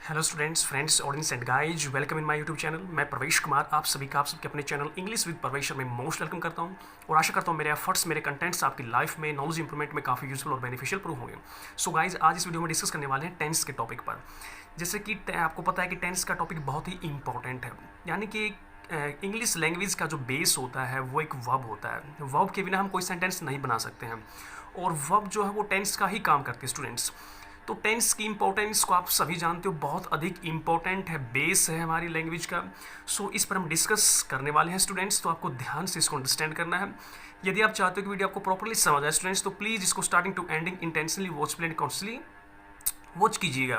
Hello students, friends, audience and guys, welcome in my YouTube channel. मैं प्रवेश कुमार आप सभी का आप सबके अपने चैनल इंग्लिश विद प्रवेश में मोस्ट वेलकम करता हूं और आशा करता हूं मेरे एफर्ट्स, मेरे कंटेंट्स आपकी लाइफ में नॉलेज इंप्रूवमेंट में काफ़ी यूजफुल और बेनिफिशियल प्रूव होंगे। सो गाइज, आज इस वीडियो में डिस्कस करने वाले हैं टेंस के टॉपिक पर। जैसे कि आपको पता है कि टेंस का टॉपिक बहुत ही इंपॉर्टेंट है, यानी कि इंग्लिश लैंग्वेज का जो बेस होता है वो एक वर्ब होता है। वर्ब के बिना हम कोई सेंटेंस नहीं बना सकते हैं और वर्ब जो है वो टेंस का ही काम करती है स्टूडेंट्स। तो टेंस की इंपॉर्टेंस को आप सभी जानते हो, बहुत अधिक इंपॉर्टेंट है, बेस है हमारी लैंग्वेज का। सो इस पर हम डिस्कस करने वाले हैं स्टूडेंट्स, तो आपको ध्यान से इसको अंडरस्टैंड करना है। यदि आप चाहते हो कि वीडियो आपको प्रॉपर्ली समझ आए स्टूडेंट्स, तो प्लीज़ इसको starting to ending intentionally watch play consciously watch कीजिएगा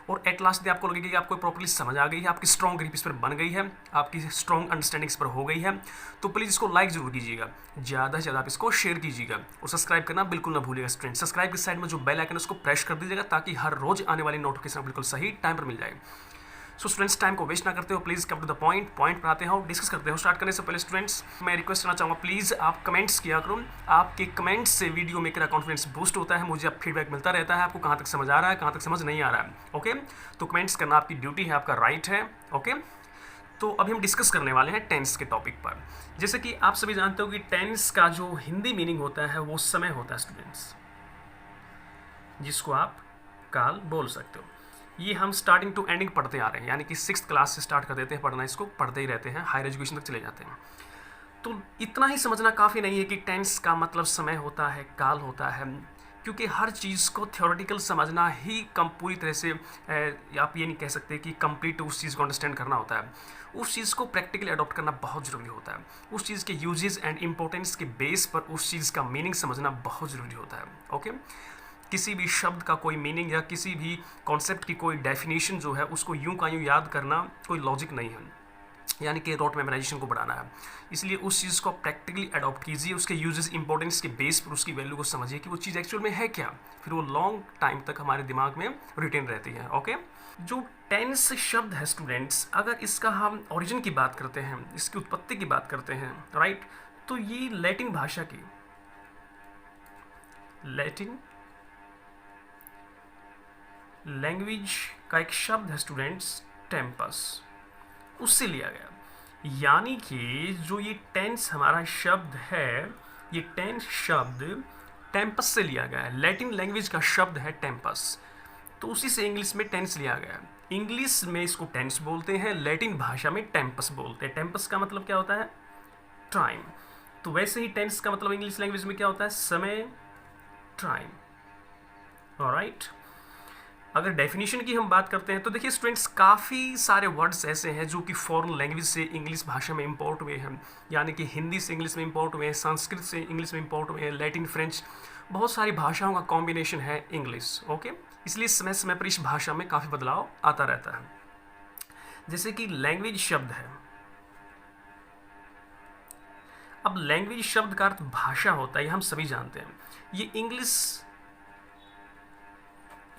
और एट लास्ट भी आपको लगेगा कि आपको प्रॉपर्ली समझ आ गई है, आपकी स्ट्रॉन्ग ग्रिप इस पर बन गई है, आपकी स्ट्रॉन्ग अंडरस्टैंडिंग इस पर हो गई है। तो प्लीज़ इसको लाइक जरूर कीजिएगा, ज़्यादा से ज़्यादा आप इसको शेयर कीजिएगा और सब्सक्राइब करना बिल्कुल ना भूलिएगा स्टूडेंट। सब्सक्राइब के साइड में जो बेल आइकन है उसको प्रेस कर दीजिएगा ताकि हर रोज आने वाली नोटिफिकेशन बिल्कुल सही टाइम पर मिल जाए। सो स्टूडेंट्स, टाइम को वेस्ट ना करते हो, please come to the point पर आते हो, डिस्कस करते हो। स्टार्ट करने से पहले स्टूडेंट्स मैं रिक्वेस्ट करना चाहूँगा, प्लीज़ आप कमेंट्स किया करो। आपके कमेंट्स से वीडियो मेकर का कॉन्फिडेंस बूस्ट होता है, मुझे अब फीडबैक मिलता रहता है आपको कहाँ तक समझ आ रहा है, कहाँ तक समझ नहीं आ रहा है। ओके, तो कमेंट्स करना आपकी ड्यूटी है, आपका राइट है। ओके, तो अभी हम डिस्कस करने वाले हैं टेंस के टॉपिक पर। जैसे कि आप सभी जानते हो कि टेंस का जो हिंदी मीनिंग होता है वो समय होता है स्टूडेंट्स, जिसको आप काल बोल सकते हो। ये हम स्टार्टिंग टू एंडिंग पढ़ते आ रहे हैं, यानी कि 6th क्लास से स्टार्ट कर देते हैं पढ़ना, इसको पढ़ते ही रहते हैं, हायर एजुकेशन तक चले जाते हैं। तो इतना ही समझना काफ़ी नहीं है कि टेंस का मतलब समय होता है, काल होता है, क्योंकि हर चीज़ को थ्योरेटिकल समझना ही कम पूरी तरह से आप ये नहीं कह सकते कि कंप्लीट उस चीज़ को अंडरस्टैंड करना होता है। उस चीज़ को प्रैक्टिकली अडॉप्ट करना बहुत ज़रूरी होता है। उस चीज़ के यूजेस एंड इम्पोर्टेंस के बेस पर उस चीज़ का मीनिंग समझना बहुत ज़रूरी होता है। ओके, किसी भी शब्द का कोई मीनिंग या किसी भी कॉन्सेप्ट की कोई डेफिनेशन जो है उसको यूं का यूं याद करना कोई लॉजिक नहीं है, यानी कि रोट मेमोराइजेशन को बढ़ाना है। इसलिए उस चीज़ को प्रैक्टिकली अडॉप्ट कीजिए, उसके यूजेस इंपॉर्टेंस के बेस पर उसकी वैल्यू को समझिए कि वो चीज़ एक्चुअल में है क्या, फिर वो लॉन्ग टाइम तक हमारे दिमाग में रिटेन रहती है। ओके, जो टेंस शब्द है स्टूडेंट्स, अगर इसका हम ओरिजिन की बात करते हैं, इसकी उत्पत्ति की बात करते हैं, राइट, तो ये लैटिन भाषा की लैटिन लैंग्वेज का एक शब्द है स्टूडेंट्स, टेम्पस, उससे लिया गया। यानी कि जो ये टेंस हमारा शब्द है, ये टेंस शब्द टेम्पस से लिया गया है। लैटिन लैंग्वेज का शब्द है टेम्पस, तो उसी से इंग्लिश में टेंस लिया गया है। इंग्लिश में इसको टेंस बोलते हैं, लैटिन भाषा में टेम्पस बोलते हैं। टेम्पस का मतलब क्या होता है? टाइम। तो वैसे ही टेंस का मतलब इंग्लिश लैंग्वेज में क्या होता है? समय, टाइम। ऑलराइट, अगर डेफिनेशन की हम बात करते हैं तो देखिए स्टूडेंट्स, काफ़ी सारे वर्ड्स ऐसे हैं जो कि फॉरेन लैंग्वेज से इंग्लिश भाषा में इंपोर्ट हुए हैं, यानी कि हिंदी से इंग्लिश में इंपोर्ट हुए हैं, संस्कृत से इंग्लिश में इंपोर्ट हुए हैं, लैटिन, फ्रेंच, बहुत सारी भाषाओं का कॉम्बिनेशन है इंग्लिश। ओके, इसलिए समय समय पर इस भाषा में काफ़ी बदलाव आता रहता है। जैसे कि लैंग्वेज शब्द है, अब लैंग्वेज शब्द का अर्थ भाषा होता है, ये हम सभी जानते हैं। ये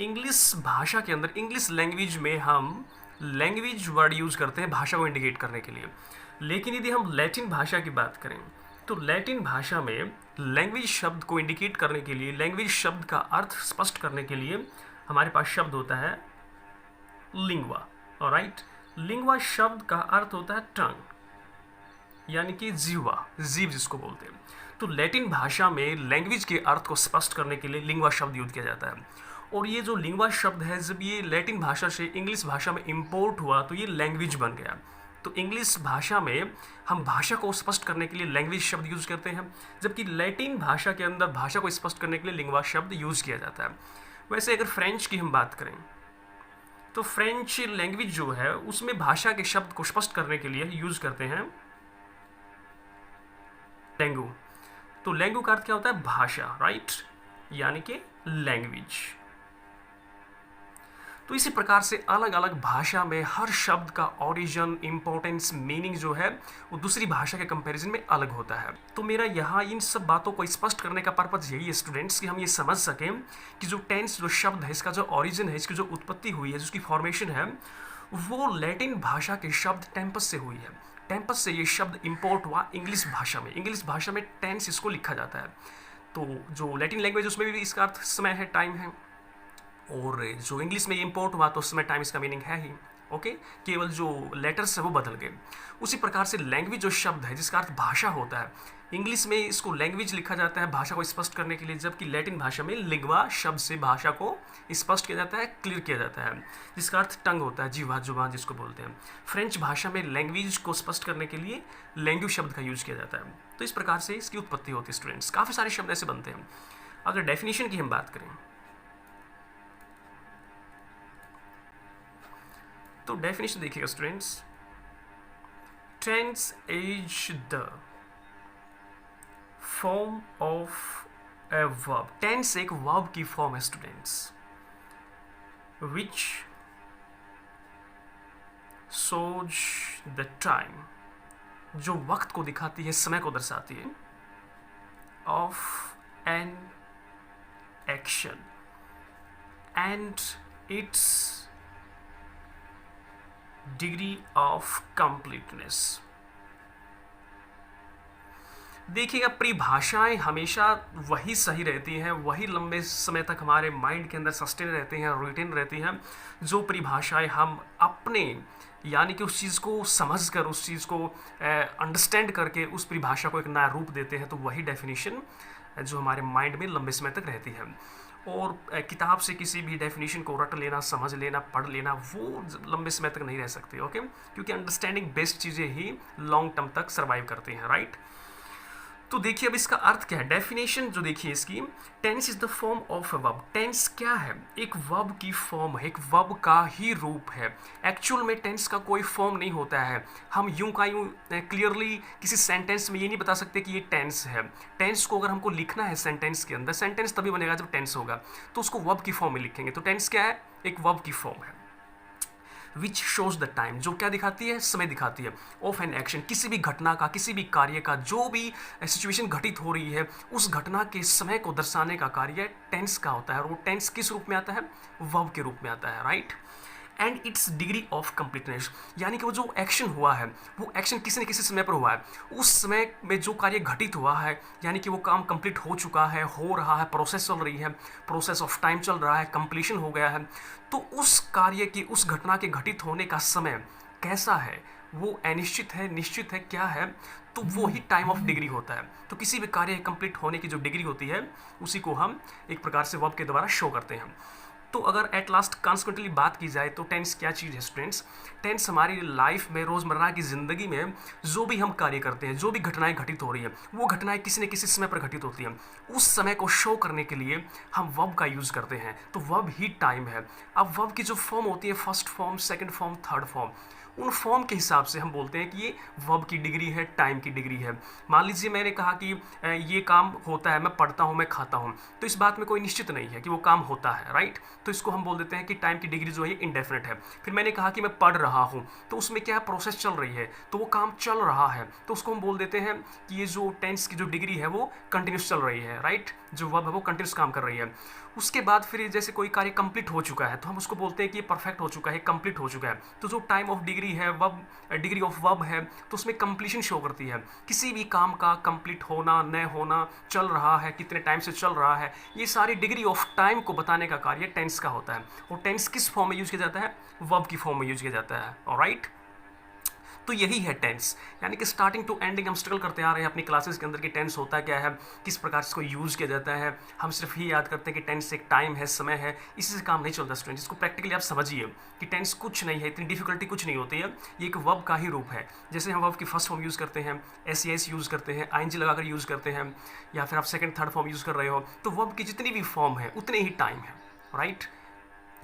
इंग्लिश भाषा के अंदर, इंग्लिश लैंग्वेज में हम लैंग्वेज वर्ड यूज करते हैं भाषा को इंडिकेट करने के लिए। लेकिन यदि हम लैटिन भाषा की बात करें तो लैटिन भाषा में लैंग्वेज शब्द को इंडिकेट करने के लिए, लैंग्वेज शब्द का अर्थ स्पष्ट करने के लिए हमारे पास शब्द होता है लिंग्वा। ऑलराइट, लिंग्वा शब्द का अर्थ होता है टंग, यानी कि जीवा, जीव जिसको बोलते हैं। तो लैटिन भाषा में लैंग्वेज के अर्थ को स्पष्ट करने के लिए लिंग्वा शब्द यूज किया जाता है। और ये जो लिंग्वा शब्द है, जब ये लैटिन भाषा से इंग्लिश भाषा में इंपोर्ट हुआ तो ये लैंग्वेज बन गया। तो इंग्लिश भाषा में हम भाषा को स्पष्ट करने के लिए लैंग्वेज शब्द यूज करते हैं, जबकि लैटिन भाषा के अंदर भाषा को स्पष्ट करने के लिए लिंग्वा शब्द यूज किया जाता है। वैसे अगर फ्रेंच की हम बात करें तो फ्रेंच लैंग्वेज जो है उसमें भाषा के शब्द को स्पष्ट करने के लिए यूज करते हैं लैंगू। तो लैंगू का अर्थ क्या होता है? भाषा, राइट, यानी कि लैंग्वेज। तो इसी प्रकार से अलग अलग भाषा में हर शब्द का ओरिजिन, इंपॉर्टेंस, मीनिंग जो है वो दूसरी भाषा के कंपैरिजन में अलग होता है। तो मेरा यहाँ इन सब बातों को स्पष्ट करने का पर्पज यही है स्टूडेंट्स कि हम ये समझ सकें कि जो टेंस जो शब्द है, इसका जो ओरिजिन है, इसकी जो उत्पत्ति हुई है, जिसकी फॉर्मेशन है, वो लैटिन भाषा के शब्द टेम्पस से हुई है। टेम्पस से ये शब्द इंपोर्ट हुआ इंग्लिश भाषा में। इंग्लिश भाषा में टेंस इसको लिखा जाता है। तो जो लैटिन लैंग्वेज उसमें भी इसका अर्थ समय है, टाइम है। और जो इंग्लिश में इम्पोर्ट हुआ तो उस समय टाइम इसका मीनिंग है ही, ओके। केवल जो लेटर्स है वो बदल गए। उसी प्रकार से लैंग्वेज जो शब्द है जिसका अर्थ भाषा होता है, इंग्लिश में इसको लैंग्वेज लिखा जाता है भाषा को स्पष्ट करने के लिए, जबकि लैटिन भाषा में लिंग्वा शब्द से भाषा को स्पष्ट किया जाता है, क्लियर किया जाता है, जिसका अर्थ टंग होता है, जीवा जुबान जिसको बोलते हैं। फ्रेंच भाषा में लैंग्वेज को स्पष्ट करने के लिए लैंग्वेज शब्द का यूज किया जाता है। तो इस प्रकार से इसकी उत्पत्ति होती है स्टूडेंट्स। काफ़ी सारे शब्द ऐसे बनते हैं। अगर डेफिनेशन की हम बात करें तो डेफिनेशन देखिएगा students, tense is the form of a verb. Tense एक वर्ब की फॉर्म है students, which shows the time, जो वक्त को दिखाती है, समय को दर्शाती है, of an action and its degree of completeness. देखिएगा, परिभाषाएं हमेशा वही सही रहती हैं, वही लंबे समय तक हमारे माइंड के अंदर सस्टेन रहती हैं, रिटेन रहती हैं, जो परिभाषाएं हम अपने यानी कि उस चीज़ को समझ कर, उस चीज़ को अंडरस्टैंड करके उस परिभाषा को एक नया रूप देते हैं, तो वही डेफिनेशन जो हमारे माइंड में लंबे समय तक रहती है। और किताब से किसी भी डेफिनेशन को रट लेना, समझ लेना, पढ़ लेना, वो लंबे समय तक नहीं रह सकते, ओके, क्योंकि अंडरस्टैंडिंग बेस्ड चीज़ें ही लॉन्ग टर्म तक सर्वाइव करती हैं, राइट। तो देखिए अब इसका अर्थ क्या है, डेफिनेशन जो देखिए इसकी, tense is the form of a verb. Tense क्या है? एक वर्ब की फॉर्म है, एक वर्ब का ही रूप है। एक्चुअल में टेंस का कोई फॉर्म नहीं होता है। हम यूं का यूं क्लियरली किसी सेंटेंस में ये नहीं बता सकते कि ये टेंस है। टेंस को अगर हमको लिखना है सेंटेंस के अंदर, सेंटेंस तभी बनेगा जब टेंस होगा, तो उसको वर्ब की फॉर्म में लिखेंगे। तो टेंस क्या है? एक वर्ब की फॉर्म है। विच शोज द टाइम, जो क्या दिखाती है? समय दिखाती है। ऑफ एन एक्शन, किसी भी घटना का, किसी भी कार्य का, जो भी सिचुएशन घटित हो रही है, उस घटना के समय को दर्शाने का कार्य टेंस का होता है। और वो टेंस किस रूप में आता है? वर्ब के रूप में आता है, right. And its degree of completeness, यानी कि वो जो एक्शन हुआ है, वो एक्शन किसी न किसी समय पर हुआ है। उस समय में जो कार्य घटित हुआ है, यानी कि वो काम कंप्लीट हो चुका है, हो रहा है, प्रोसेस चल रही है, प्रोसेस ऑफ टाइम चल रहा है, कंप्लीशन हो गया है, तो उस कार्य की, उस घटना के घटित होने का समय कैसा है? वो अनिश्चित है, निश्चित है, क्या है? तो वो ही टाइम ऑफ डिग्री होता है। तो किसी भी कार्य कंप्लीट होने की जो डिग्री होती है, उसी को हम एक प्रकार से वर्ब के द्वारा शो करते हैं। तो अगर एट लास्ट कॉन्सिक्वेंटली बात की जाए तो टेंस क्या चीज़ है स्टूडेंट्स? टेंस हमारी लाइफ में, रोज़मर्रा की ज़िंदगी में जो भी हम कार्य करते हैं, जो भी घटनाएं घटित हो रही हैं, वो घटनाएं किसी न किसी समय पर घटित होती हैं। उस समय को शो करने के लिए हम वर्ब का यूज़ करते हैं। तो वर्ब ही टाइम है। अब वर्ब की जो फॉर्म होती है, first form, second form, third form, उन फॉर्म के हिसाब से हम बोलते हैं कि ये वर्ब की डिग्री है, टाइम की डिग्री है। मान लीजिए मैंने कहा कि ये काम होता है, मैं पढ़ता हूँ, मैं खाता हूँ, तो इस बात में कोई निश्चित नहीं है कि वो काम होता है, राइट। तो इसको हम बोल देते हैं कि टाइम की डिग्री जो है इंडेफिनिट है। फिर मैंने कहा कि मैं पढ़ रहा हूँ, तो उसमें क्या प्रोसेस चल रही है, तो वो काम चल रहा है, तो उसको हम बोल देते हैं कि ये जो टेंस की जो डिग्री है वो कंटिन्यूस चल रही है, राइट। जो वर्ब है वो कंटिन्यूस काम कर रही है। उसके बाद फिर जैसे कोई कार्य कंप्लीट हो चुका है, तो हम उसको बोलते हैं कि ये परफेक्ट हो चुका है, कंप्लीट हो चुका है। तो जो टाइम ऑफ डिग्री है, वर्ब डिग्री ऑफ वर्ब है, तो उसमें कंप्लीशन शो करती है। किसी भी काम का कंप्लीट होना, न होना, चल रहा है, कितने टाइम से चल रहा है, ये सारी डिग्री ऑफ टाइम को बताने का कार्य टेंस का होता है। और टेंस किस फॉर्म में यूज किया जाता है? वर्ब की फॉर्म में यूज किया जाता है, ऑलराइट। तो यही है टेंस, यानी कि स्टार्टिंग टू एंडिंग हम स्ट्रगल करते आ रहे हैं अपनी क्लासेस के अंदर कि टेंस होता क्या है, किस प्रकार से इसको यूज़ किया जाता है। हम सिर्फ ही याद करते हैं कि टेंस एक टाइम है, समय है, इसी से काम नहीं चलता स्टूडेंट। इसको प्रैक्टिकली आप समझिए कि टेंस कुछ नहीं है, इतनी डिफिकल्टी कुछ नहीं होती है, ये एक वर्ब का ही रूप है। जैसे हम वर्ब की फर्स्ट फॉर्म यूज़ करते हैं, एस यूज़ करते हैं, आईएनजी लगाकर यूज़ करते हैं, या फिर आप सेकंड थर्ड फॉर्म यूज़ कर रहे हो, तो वर्ब की जितनी भी फॉर्म है उतने ही टाइम है, राइट।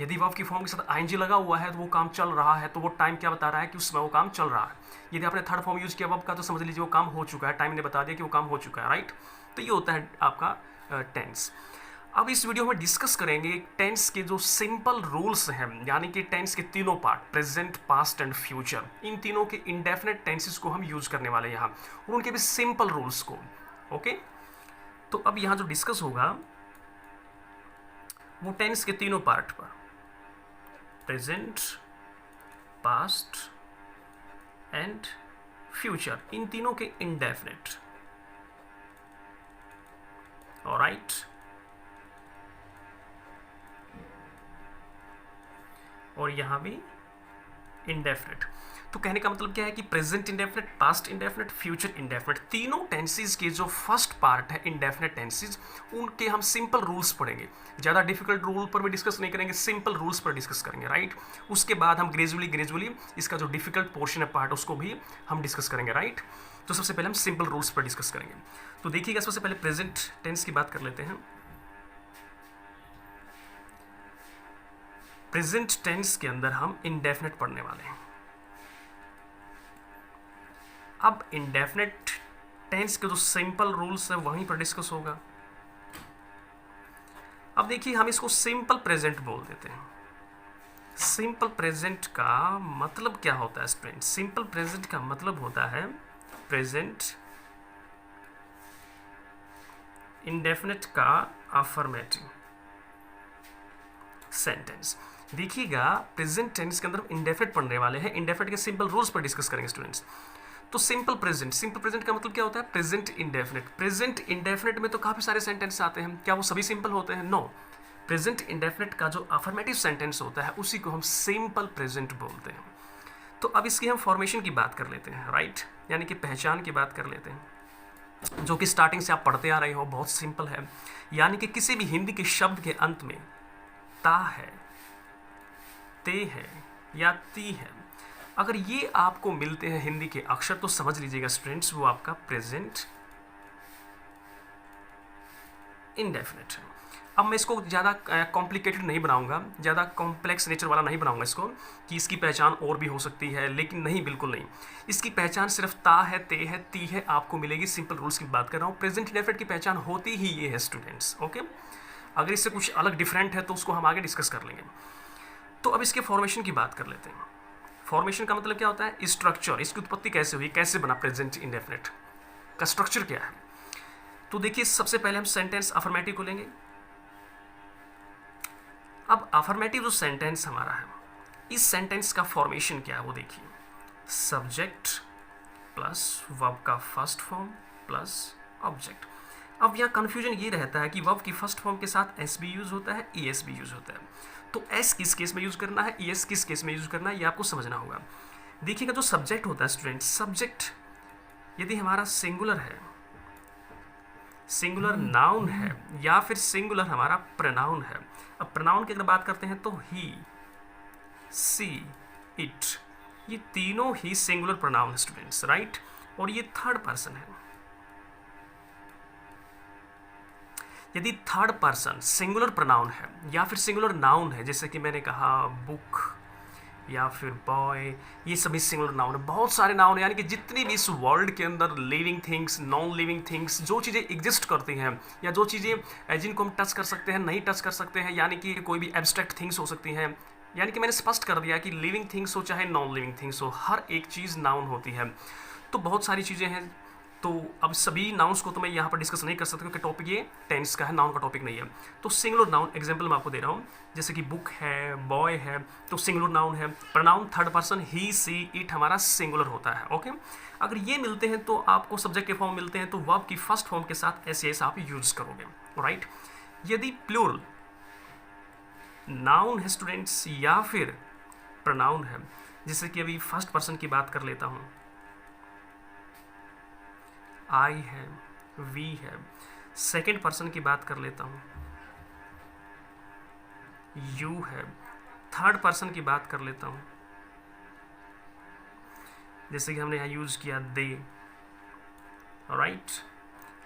यदि वर्ब की फॉर्म के साथ आईएनजी लगा हुआ है तो वो काम चल रहा है, तो वो टाइम क्या बता रहा है कि उस समय वो काम चल रहा है। यदि आपने थर्ड फॉर्म यूज़ किया वर्ब का, तो समझ लीजिए वो काम हो चुका है, टाइम ने बता दिया कि वो काम हो चुका है, राइट। तो ये होता है आपका टेंस। अब इस वीडियो में डिस्कस करेंगे टेंस के जो सिंपल रूल्स हैं, यानी कि टेंस के तीनों part, present, past and future, इन तीनों के इंडेफिनिट टेंसेस को हम यूज़ करने वाले हैं यहाँ, और उनके भी सिंपल रूल्स को, ओके। तो अब यहाँ जो डिस्कस होगा वो टेंस के तीनों पार्ट पर, प्रेजेंट, पास्ट एंड फ्यूचर, इन तीनों के इंडेफिनिट, ऑलराइट। और यहाँ भी इंडेफिनिट। तो कहने का मतलब क्या है कि present indefinite, past indefinite, future indefinite, तीनों टेंसेज के जो फर्स्ट पार्ट है इंडेफिनिट टेंसेज, उनके हम सिंपल रूल्स पढ़ेंगे। ज़्यादा डिफिकल्ट रूल पर भी डिस्कस नहीं करेंगे, सिंपल रूल्स पर डिस्कस करेंगे, राइट। उसके बाद हम ग्रेजुअली इसका जो डिफिकल्ट पोर्शन है पार्ट, उसको भी हम डिस्कस करेंगे, राइट। तो सबसे पहले हम सिंपल रूल्स पर डिस्कस करेंगे। तो देखिएगा, सबसे पहले प्रेजेंट टेंस की बात कर लेते हैं। प्रेजेंट टेंस के अंदर हम इंडेफिनिट पढ़ने वाले हैं। अब इंडेफिनिट टेंस के जो सिंपल रूल्स है वहीं पर डिस्कस होगा। अब देखिए, हम इसको सिंपल प्रेजेंट बोल देते हैं। सिंपल प्रेजेंट का मतलब क्या होता है स्टूडेंट? सिंपल प्रेजेंट का मतलब होता है प्रेजेंट इंडेफिनिट का अफर्मेटिव सेंटेंस। देखिएगा, प्रेजेंट टेंस के अंदर इंडेफिनिट पढ़ने वाले हैं, इंडेफिनिट के सिंपल रूल्स पर डिस्कस करेंगे स्टूडेंट्स। तो सिंपल प्रेजेंट का मतलब क्या होता है? Present indefinite. प्रेजेंट इंडेफिनिट में तो काफ़ी सारे सेंटेंस आते हैं, क्या वो सभी सिंपल होते हैं? नो। प्रेजेंट इंडेफिनिट का जो अफर्मेटिव सेंटेंस होता है उसी को हम सिंपल प्रेजेंट बोलते हैं। तो अब इसकी हम फॉर्मेशन की बात कर लेते हैं, राइट, यानी कि पहचान की बात कर लेते हैं, जो कि स्टार्टिंग से आप पढ़ते आ रहे हो, बहुत सिंपल है। यानी कि किसी भी हिंदी के शब्द के अंत में ता है, ते है या ती है, अगर ये आपको मिलते हैं हिंदी के अक्षर, तो समझ लीजिएगा स्टूडेंट्स वो आपका प्रेजेंट इंडेफिनिट है। अब मैं इसको ज़्यादा कॉम्प्लिकेटेड नहीं बनाऊंगा, ज़्यादा कॉम्प्लेक्स नेचर वाला नहीं बनाऊंगा इसको, कि इसकी पहचान और भी हो सकती है, लेकिन नहीं, बिल्कुल नहीं। इसकी पहचान सिर्फ ता है, ते है, ती है आपको मिलेगी। सिंपल रूल्स की बात कर रहा हूँ। प्रेजेंट इंडेफिनिट की पहचान होती ही ये है स्टूडेंट्स, ओके। अगर इससे कुछ अलग डिफरेंट है तो उसको हम आगे डिस्कस कर लेंगे। तो अब इसके फॉर्मेशन की बात कर लेते हैं। फॉर्मेशन का मतलब क्या होता है? स्ट्रक्चर, इसकी उत्पत्ति कैसे हुई, कैसे बना प्रेजेंट इंडेफिनिट का स्ट्रक्चर क्या है? तो देखिए, सबसे पहले हम सेंटेंस अफर्मेटिव को लेंगे। अब अफर्मेटिव जो सेंटेंस हमारा है, इस सेंटेंस का फॉर्मेशन क्या है वो देखिए। सब्जेक्ट प्लस वर्ब का फर्स्ट फॉर्म प्लस ऑब्जेक्ट। अब यहाँ कंफ्यूजन ये रहता है कि वर्ब की फर्स्ट फॉर्म के साथ एस भी यूज होता है, ई एस भी यूज होता है। तो एस किस केस में यूज करना है, ई एस किस केस में यूज करना है, ये आपको समझना होगा। देखिएगा, जो सब्जेक्ट होता है स्टूडेंट, सब्जेक्ट यदि हमारा सिंगुलर है, सिंगुलर नाउन है, या फिर सिंगुलर हमारा प्रोनाउन है। अब प्रोनाउन की अगर बात करते हैं तो ही, सी, इट, ये तीनों ही सिंगुलर प्रोनाउन है स्टूडेंट्स, राइट। और ये थर्ड पर्सन है। यदि थर्ड पर्सन सिंगुलर प्रोनाउन है या फिर सिंगुलर नाउन है, जैसे कि मैंने कहा बुक या फिर बॉय, ये सभी सिंगुलर नाउन है। बहुत सारे नाउन है, यानी कि जितनी भी इस वर्ल्ड के अंदर living things, non living things, जो चीज़ें एग्जिस्ट करती हैं या जो चीज़ें जिनको हम टच कर सकते हैं, नहीं टच कर सकते हैं, यानी कि कोई भी एब्स्ट्रैक्ट थिंग्स हो सकती हैं, यानी कि मैंने स्पष्ट कर दिया कि लिविंग थिंग्स हो चाहे नॉन लिविंग थिंग्स हो, हर एक चीज़ नाउन होती है। तो बहुत सारी चीज़ें हैं। तो अब सभी नाउन्स को तो मैं यहाँ पर डिस्कस नहीं कर सकता क्योंकि टॉपिक ये टेंस का है, नाउन का टॉपिक नहीं है। तो सिंगुलर नाउन एग्जांपल मैं आपको दे रहा हूँ, जैसे कि बुक है, बॉय है, तो सिंगुलर नाउन है। Pronoun third person he, she, it हमारा सिंगुलर होता है, ओके। अगर ये मिलते हैं तो आपको सब्जेक्ट के फॉर्म मिलते हैं, तो वर्ब की फर्स्ट फॉर्म के साथ एस एस आप यूज करोगे, राइट। यदि प्लूरल नाउन है स्टूडेंट्स या फिर प्रोनाउन है, जैसे कि अभी फर्स्ट पर्सन की बात कर लेता हूँ, आई है, वी है। सेकंड पर्सन की बात कर लेता हूँ, यू है। थर्ड पर्सन की बात कर लेता हूँ, जैसे कि हमने यहाँ यूज किया दे, राइट।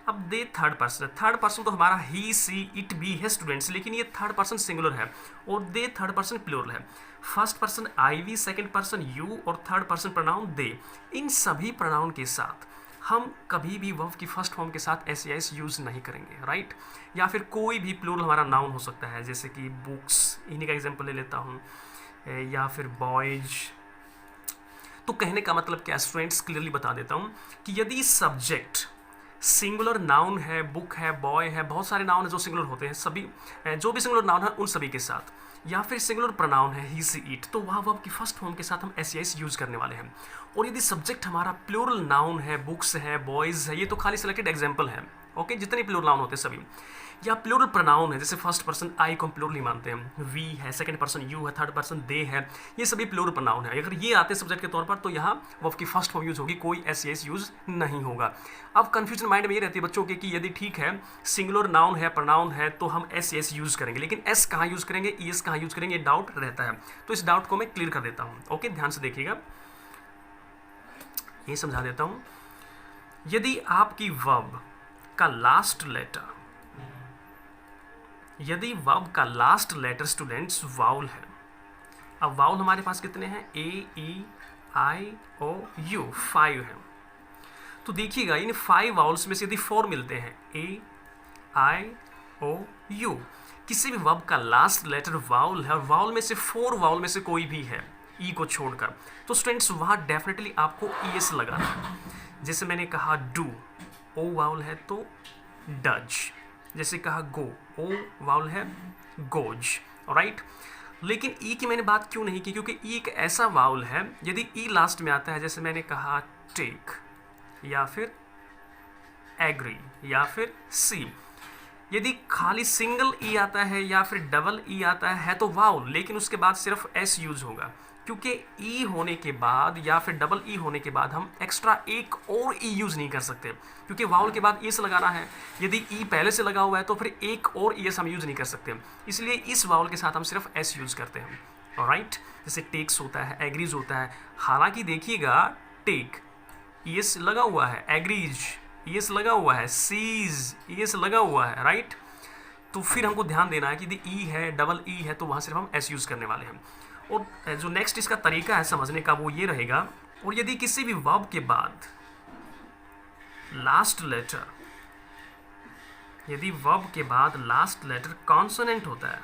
अब दे थर्ड पर्सन है। थर्ड पर्सन तो हमारा ही, सी, इट भी है स्टूडेंट्स, लेकिन ये थर्ड पर्सन सिंगुलर है और दे थर्ड पर्सन प्लूरल है। First person I, we, second person you और थर्ड पर्सन प्रोनाउन दे। इन सभी प्रोनाउन के साथ हम कभी भी वर्ब की फर्स्ट फॉर्म के साथ एस एस यूज़ नहीं करेंगे, राइट। या फिर कोई भी प्लूरल हमारा नाउन हो सकता है, जैसे कि बुक्स, इन्हीं का एग्जांपल ले लेता हूँ, या फिर बॉयज। तो कहने का मतलब क्या स्टूडेंट्स, क्लियरली बता देता हूँ कि यदि सब्जेक्ट सिंगुलर नाउन है, बुक है, बॉय है, बहुत सारे नाउन है जो सिंगुलर होते हैं, सभी जो भी सिंगुलर नाउन है उन सभी के साथ, या फिर सिंगुलर प्रोनाउन है ही, सी, इट, तो वहाँ वर्ब की फर्स्ट फॉर्म के साथ हम एस एस यूज करने वाले हैं। और यदि सब्जेक्ट हमारा प्लूरल नाउन है, बुक्स है, बॉयज़ है, ये तो खाली सेलेक्टेड एग्जाम्पल है, ओके, जितने प्लूरल नाउन होते हैं सभी। या प्लूरल प्रोनाउन है, जैसे फर्स्ट पर्सन आई को हम प्लूरली मानते हैं, वी है, सेकंड पर्सन यू है, थर्ड पर्सन दे है, ये सभी प्लूरल प्रोनाउन है। अगर ये आते हैं सब्जेक्ट के तौर पर तो यहाँ वर्ब की फर्स्ट फॉर्म यूज़ होगी, कोई एस यूज़ नहीं होगा। अब कन्फ्यूजन माइंड में ये रहती है बच्चों के कि यदि ठीक है सिंगुलर नाउन है, प्रोनाउन है, तो हम एस यूज़ करेंगे, लेकिन एस कहाँ यूज़ करेंगे, ईएस कहाँ यूज़ करेंगे, डाउट रहता है। तो इस डाउट को मैं क्लियर कर देता हूँ। ओके, ध्यान से देखिएगा, ये समझा देता हूँ। यदि आपकी वर्ब का लास्ट लेटर, यदि वर्ब का लास्ट लेटर स्टूडेंट्स वाउल है, अब वाउल हमारे पास कितने हैं, ए ई आई ओ यू, 5 हैं। तो देखिएगा इन 5 वाउल्स में से यदि 4 मिलते हैं, ए आई ओ यू, किसी भी वर्ब का लास्ट लेटर वाउल है और वाउल में से 4 वाउल में से कोई भी है ई को छोड़कर, तो स्टूडेंट्स वहाँ डेफिनेटली आपको ईएस लगाना है। जैसे मैंने कहा डू, ओ वाउल है तो डज, जैसे कहा गो, ओ वाउल है गोज, राइट। लेकिन ई की मैंने बात क्यों नहीं की, क्योंकि ई एक ऐसा वाउल है यदि ई लास्ट में आता है, जैसे मैंने कहा टेक या फिर एग्री या फिर सी, यदि खाली सिंगल ई आता है या फिर डबल ई आता है तो वाउल, लेकिन उसके बाद सिर्फ एस यूज होगा, क्योंकि ई होने के बाद या फिर डबल ई होने के बाद हम एक्स्ट्रा एक और ई यूज़ नहीं कर सकते, क्योंकि वाउल के बाद एस लगाना है। यदि ई पहले से लगा हुआ है तो फिर एक और एस हम यूज़ नहीं कर सकते, इसलिए इस वाउल के साथ हम सिर्फ एस यूज़ करते हैं, राइट। जैसे टेक्स होता है, एग्रीज होता है, हालांकि देखिएगा टेक एस लगा हुआ है, एग्रीज एस लगा हुआ है, सीज एस लगा हुआ है, राइट। तो फिर हमको ध्यान देना है कि यदि ई है, डबल ई है, तो वहाँ सिर्फ हम एस यूज़ करने वाले हैं। और जो नेक्स्ट इसका तरीका है समझने का वो ये रहेगा, और यदि किसी भी वर्ब के बाद लास्ट लेटर, यदि वर्ब के बाद लास्ट लेटर कॉन्सोनेंट होता है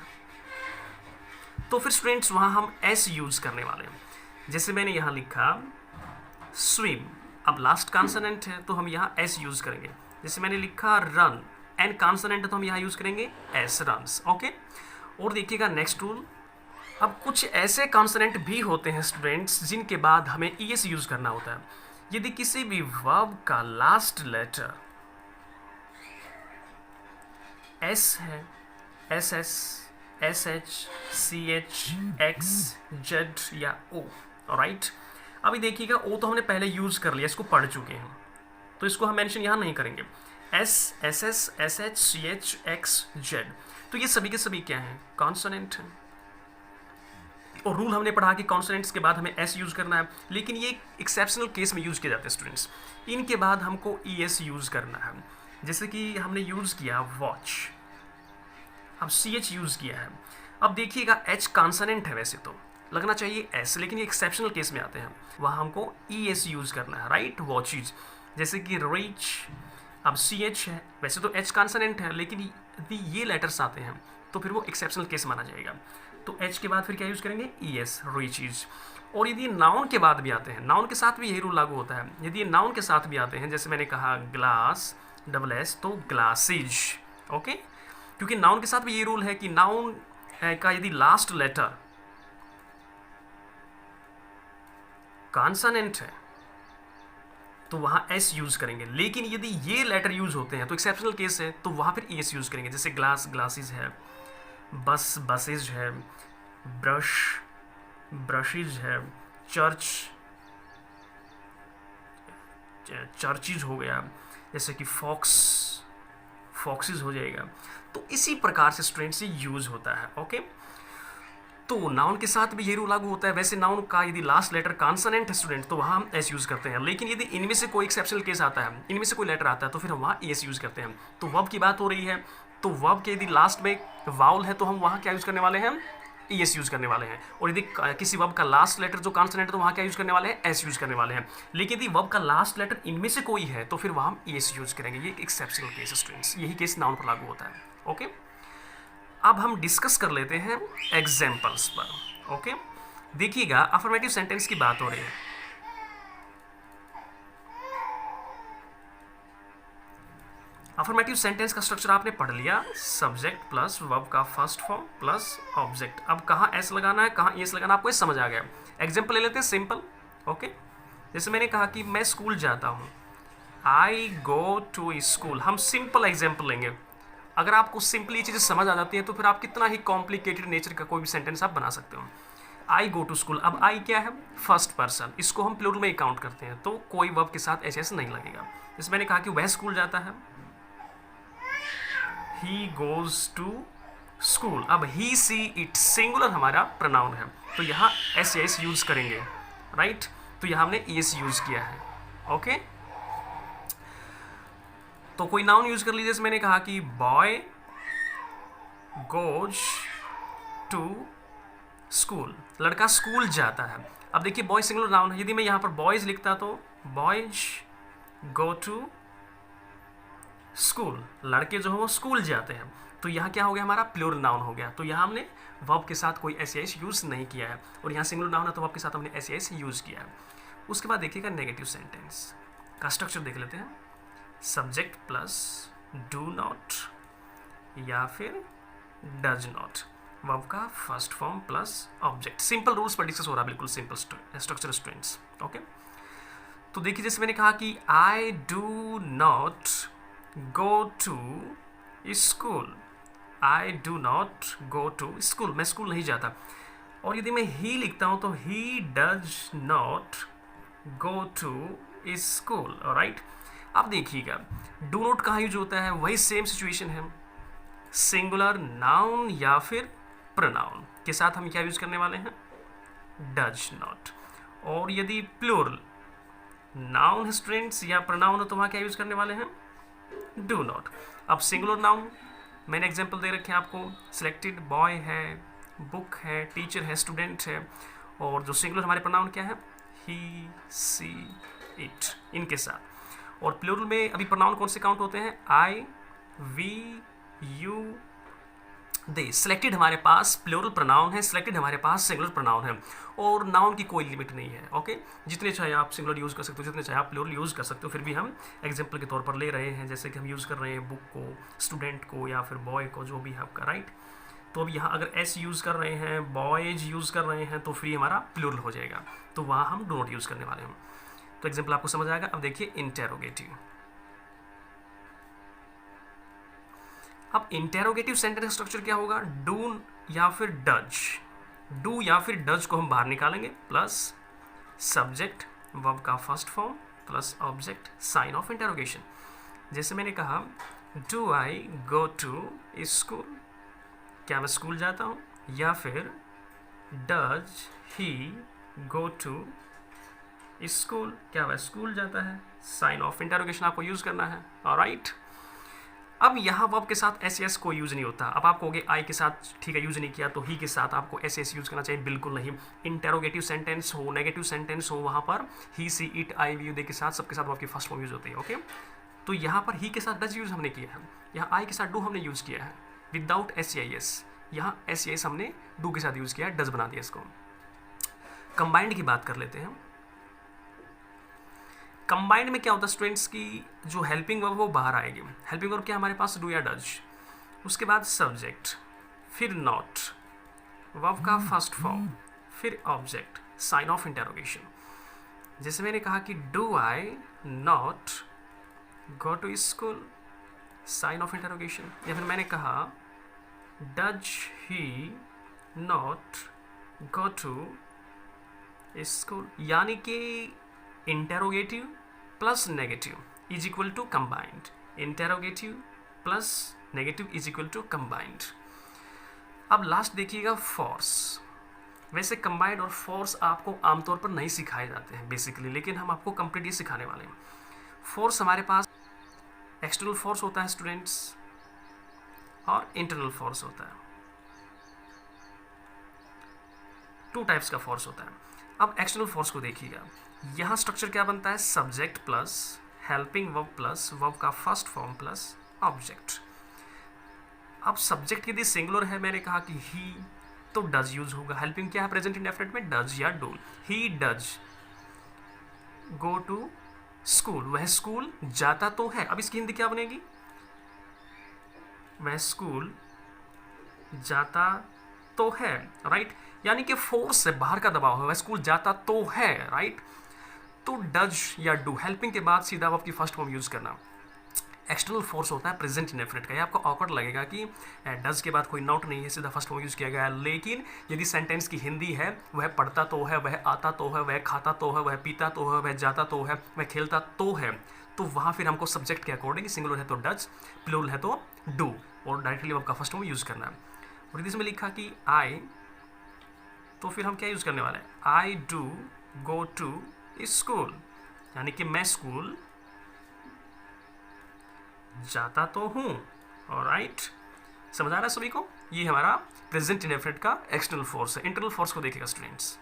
तो फिर स्टूडेंट्स वहाँ हम एस यूज़ करने वाले हैं। जैसे मैंने यहाँ लिखा स्विम, अब लास्ट कॉन्सोनेंट है तो हम यहाँ एस यूज़ करेंगे। जैसे मैंने लिखा रन, एन कॉन्सोनेंट है तो हम यहाँ यूज़ करेंगे एस, रन्स, ओके। और देखिएगा नेक्स्ट रूल, अब कुछ ऐसे कॉन्सोनेंट भी होते हैं स्टूडेंट्स जिनके बाद हमें ईएस यूज़ करना होता है। यदि किसी भी वर्ब का लास्ट लेटर एस है, S S, S H, C H, X, Z या ओ, राइट। अभी देखिएगा ओ तो हमने पहले यूज़ कर लिया, इसको पढ़ चुके हैं, तो इसको हम मेंशन यहाँ नहीं करेंगे। S, S S, S H, C H, X, Z, तो ये सभी के सभी क्या हैं, कॉन्सोनेंट हैं। और रूल हमने पढ़ा कि कॉन्सोनेंट्स के बाद हमें एस यूज़ करना है, लेकिन ये एक्सेप्शनल केस में यूज़ किए जाते हैं स्टूडेंट्स। इनके बाद हमको ई एस यूज़ करना है, जैसे कि हमने यूज़ किया वॉच, अब सी एच यूज़ किया है। अब देखिएगा एच कॉन्सोनेंट है, वैसे तो लगना चाहिए एस, लेकिन ये एक्सेप्शनल केस में आते हैं, वहाँ हमको ई एस यूज़ करना है, राइट। वॉचेज, जैसे कि रिच, अब सी एच है, वैसे तो एच कॉन्सोनेंट है, लेकिन यदि ये लेटर्स आते हैं तो फिर वो एक्सेप्शनल केस माना जाएगा, तो एच के बाद फिर क्या यूज़ करेंगे, ई एस, रिचीज। और यदि नाउन के बाद भी आते हैं, नाउन के साथ भी यही रूल लागू होता है, यदि ये नाउन के साथ भी आते हैं, जैसे मैंने कहा ग्लास, डबल एस, तो ग्लासेज, ओके। क्योंकि नाउन के साथ भी ये रूल है कि नाउन का यदि लास्ट लेटर कॉन्सोनेंट है तो वहाँ एस यूज़ करेंगे, लेकिन यदि ये लेटर यूज़ होते हैं तो एक्सेप्शनल केस है, तो वहाँ फिर एस यूज़ करेंगे। जैसे ग्लास, ग्लासेज है, बस, बसेज है, ब्रश, ब्रशेज है, चर्च, चर्चिज हो गया, जैसे कि फॉक्स, फॉक्सेज हो जाएगा। तो इसी प्रकार से स्टूडेंट से यूज़ होता है, ओके। तो नाउन के साथ भी ये रूल लागू होता है। वैसे नाउन का यदि लास्ट लेटर कॉन्सोनेंट है स्टूडेंट तो वहाँ हम एस यूज़ करते हैं, लेकिन यदि इनमें से कोई एक्सेप्शनल केस आता है, इनमें से कोई लेटर आता है, तो फिर हम वहाँ एस यूज़ करते हैं। तो वर्ब की बात हो रही है, तो वर्ब के यदि लास्ट में वाउल है तो हम वहाँ क्या यूज़ करने वाले हैं, ई एस यूज़ करने वाले हैं। और यदि किसी वर्ब का लास्ट लेटर जो कॉन्सोनेंट है तो वहाँ क्या यूज़ करने वाले हैं, एस यूज़ करने वाले हैं। लेकिन यदि वर्ब का लास्ट लेटर इनमें से कोई है तो फिर वहाँ हम ई एस यूज़ करेंगे। ये एक्सेप्शनल केस है स्टूडेंट्स, यही केस नाउन पर लागू होता है, ओके। अब हम डिस्कस कर लेते हैं एग्जाम्पल्स पर, ओके। देखिएगा अफर्मेटिव सेंटेंस की बात हो रही है। अफर्मेटिव सेंटेंस का स्ट्रक्चर आपने पढ़ लिया, सब्जेक्ट प्लस वर्ब का फर्स्ट फॉर्म प्लस ऑब्जेक्ट। अब कहाँ एस लगाना है, कहाँ एस लगाना, आपको ये समझ आ गया। एग्जाम्पल ले लेते हैं सिंपल, ओके। जैसे मैंने कहा कि मैं स्कूल जाता हूँ, आई गो टू स्कूल, हम सिंपल एग्जाम्पल लेंगे। अगर आपको सिंपली ये चीज़ें समझ आ जाती हैं तो फिर आप कितना ही कॉम्प्लिकेटेड नेचर का कोई भी सेंटेंस आप बना सकते हो। आई गो टू स्कूल, अब आई क्या है, फर्स्ट पर्सन, इसको हम प्लूरल में ही काउंट करते हैं, तो कोई वर्ब के साथ एस नहीं लगेगा। जैसे मैंने कहा कि वह स्कूल जाता है, ही गोज टू स्कूल। अब ही सी इट सिंगुलर हमारा प्रोनाउन है, तो यहाँ एस यूज करेंगे, राइट। तो यहाँ हमने एस यूज किया है, ओके। तो कोई नाउन यूज कर लीजिए। जैसे मैंने कहा कि बॉय गोज टू स्कूल, लड़का स्कूल जाता है। अब देखिए बॉय सिंगुलर नाउन है, यदि मैं यहाँ पर बॉयज लिखता तो बॉयज गो टू स्कूल, लड़के जो है वो स्कूल जाते हैं। तो यहाँ क्या हो गया, हमारा प्लूरल नाउन हो गया। तो यहाँ हमने वर्ब के साथ कोई एस यूज़ नहीं किया है, और यहाँ सिंगुलर नाउन है तो वर्ब के साथ हमने एस यूज़ किया है। उसके बाद देखिएगा नेगेटिव सेंटेंस का स्ट्रक्चर देख लेते हैं। सब्जेक्ट प्लस डू नॉट या फिर डज नॉट, वर्ब का first form plus object. Simple rules पर डिस्कस हो रहा है, बिल्कुल सिंपल स्ट्रक्चर स्टूडेंट्स, ओके। तो देखिए जैसे मैंने कहा कि I do not go to school, I do not go to school, मैं स्कूल नहीं जाता। और यदि मैं ही लिखता हूं तो he does not go to school, right. अब देखिएगा डू नॉट कहाँ यूज होता है, वही सेम सिचुएशन है, सिंगुलर नाउन या फिर प्रोनाउन के साथ हम क्या यूज करने वाले हैं, डज नॉट। और यदि प्लूरल नाउन है स्टूडेंट्स या प्रोनाउन है तो वहाँ क्या यूज करने वाले हैं, डू नॉट। अब सिंगुलर नाउन मैंने एग्जांपल दे रखे हैं आपको, सिलेक्टेड, बॉय है, बुक है, टीचर है, स्टूडेंट है। और जो सिंगुलर हमारे प्रोनाउन क्या है, ही सी इट, इनके साथ। और प्लूरल में अभी प्रोनाउन कौन से काउंट होते हैं, आई वी यू दे। सिलेक्टेड हमारे पास प्लूरल प्रोनाउन है, सिलेक्टेड हमारे पास सिंगुलर प्रोनाउन है, और नाउन की कोई लिमिट नहीं है, ओके। जितने चाहे आप सिंगुलर यूज़ कर सकते हो, जितने चाहे आप प्लूरल यूज़ कर सकते हो, फिर भी हम एग्जांपल के तौर पर ले रहे हैं। जैसे कि हम यूज़ कर रहे हैं बुक को, स्टूडेंट को, या फिर बॉय को, जो भी है आपका, राइट। तो अब यहाँ अगर एस यूज़ कर रहे हैं, बॉयज यूज़ कर रहे हैं, तो फिर हमारा प्लूरल हो जाएगा, तो वहाँ हम डू नॉट यूज़ करने वाले हैं। तो एग्जाम्पल आपको समझ आएगा। अब देखिए इंटेरोगेटिव। अब इंटेरोगेटिव सेंटेंस स्ट्रक्चर क्या होगा, डू या फिर डज। डू या फिर डज को हम बाहर निकालेंगे, प्लस सब्जेक्ट, वर्ब का first form plus object, sign of interrogation. जैसे मैंने कहा do I go to school, क्या मैं स्कूल जाता हूँ, या फिर does he go to school, क्या वह स्कूल जाता है। साइन ऑफ इंटेरोगेशन आपको यूज करना है, ऑलराइट। अब यहाँ वर्ब के साथ एस को यूज नहीं होता। अब आप कहोगे आई के साथ ठीक है यूज नहीं किया, तो ही के साथ आपको एस यूज करना चाहिए, बिल्कुल नहीं। इंटेरोगेटिव सेंटेंस हो, नेगेटिव सेंटेंस हो, वहाँ पर ही she it I we you they के साथ सबके साथ वर्ब की फर्स्ट फॉर्म यूज होती है, ओके। तो यहाँ पर ही के साथ डज यूज हमने किया है, यहाँ आई के साथ डू हमने यूज किया है विदाउट एस। यहाँ एस हमने डू के साथ यूज किया है, डज बना दिया इसको। कंबाइंड की बात कर लेते हैं। कंबाइंड में क्या होता है स्टूडेंट्स की जो हेल्पिंग वर्ब वो बाहर आएगी। हेल्पिंग वर्ब क्या हमारे पास, डू या डज, उसके बाद सब्जेक्ट, फिर नॉट, वर्ब का फर्स्ट फॉर्म, फिर ऑब्जेक्ट, साइन ऑफ इंटेरोगेशन। जैसे मैंने कहा कि do I not go to school, sign of interrogation. या फिर मैंने कहा does he not go to school, यानी कि interrogative plus negative is equal to combined, interrogative plus negative is equal to combined. अब लास्ट देखिएगा फोर्स। वैसे combined और फोर्स आपको आमतौर पर नहीं सिखाए जाते हैं बेसिकली, लेकिन हम आपको कंप्लीट ये सिखाने वाले हैं। फोर्स हमारे पास एक्सटर्नल फोर्स होता है स्टूडेंट्स, और इंटरनल फोर्स होता है। टू टाइप्स का फोर्स होता है। अब एक्सटर्नल फोर्स को देखिएगा, यहाँ स्ट्रक्चर क्या बनता है, subject plus helping verb plus verb का फर्स्ट फॉर्म प्लस ऑब्जेक्ट। अब सब्जेक्ट यदि सिंगुलर है, मैंने कहा कि ही, तो डज यूज होगा। हेल्पिंग क्या है प्रेजेंट इंडेफिनिट में, डज या do. He does go to school, वह स्कूल जाता तो है। अब इसकी हिंदी क्या बनेगी, वह स्कूल जाता तो है, राइट। यानी कि फोर्स से बाहर का दबाव है, वह स्कूल जाता तो है, राइट। तो डज या डू, हेल्पिंग के बाद सीधा वर्ब की फर्स्ट फॉर्म यूज करना। एक्सटर्नल फोर्स होता है प्रेजेंट इंडेफिनिट का। ये आपको ऑकवर्ड लगेगा कि डज के बाद कोई नॉट नहीं है, सीधा फर्स्ट फॉर्म यूज़ किया गया है। लेकिन यदि सेंटेंस की हिंदी है, वह पढ़ता तो है, वह आता तो है, वह खाता तो है, वह पीता तो है, वह जाता तो है, वह खेलता तो है, तो वहाँ फिर हमको सब्जेक्ट के अकॉर्डिंग सिंगुलर है तो डज, प्लूरल है तो डू, और डायरेक्टली वर्ब का फर्स्ट फॉर्म यूज़ करना है। और यदि इसमें लिखा कि आई, तो फिर हम क्या यूज़ करने वाले हैं, I do go to school, यानी कि मैं स्कूल जाता तो हूँ। ऑलराइट, समझ आ रहा है सभी को? ये हमारा प्रेजेंट इंडेफिनिट का एक्सटर्नल फोर्स है। इंटरनल फोर्स को देखिएगा स्टूडेंट्स।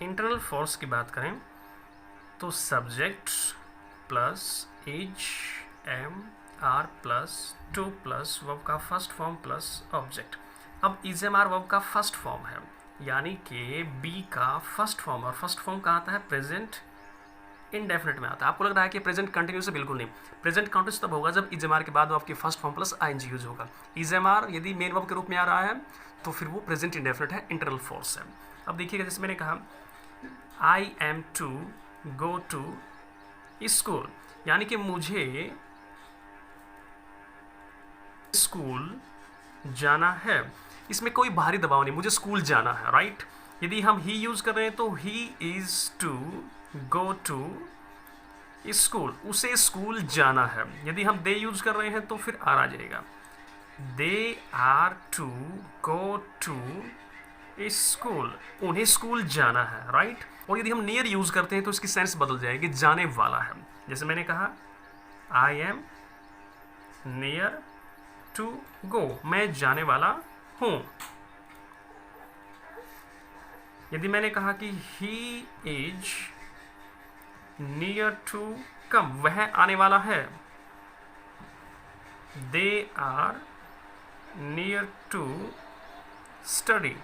इंटरनल फोर्स की बात करें तो subject plus is am are plus to plus verb का फर्स्ट फॉर्म प्लस ऑब्जेक्ट। अब इज एम आर वर्ब का फर्स्ट फॉर्म है, यानी कि बी का फर्स्ट फॉर्म, और फर्स्ट फॉर्म कहाँ आता है, प्रेजेंट इंडेफिनिट में आता है। आपको लग रहा है कि प्रेजेंट कंटिन्यूस है, बिल्कुल नहीं। प्रेजेंट कंटिन्यूस तब होगा जब इज एम आर के बाद आपके first form plus ING use होगा। इज एम आर यदि मेन वर्ब के रूप में आ रहा है तो फिर वो प्रेजेंट इंडेफिनिट है, इंटरनल फोर्स है। अब देखिएगा, जैसे मैंने कहा I am to go to school, यानी कि मुझे स्कूल जाना है। इसमें कोई बाहरी दबाव नहीं, मुझे स्कूल जाना है, राइट। यदि हम ही यूज कर रहे हैं तो he is to go to school, उसे स्कूल जाना है। यदि हम दे यूज कर रहे हैं तो फिर आर आ जाएगा, they are to go to school, उन्हें स्कूल जाना है, राइट। और यदि हम नियर यूज करते हैं तो इसकी सेंस बदल जाएगी, जाने वाला है। जैसे मैंने कहा I am near to go, मैं जाने वाला हूं। यदि मैंने कहा कि he is near to come, वह आने वाला है। They are near to study,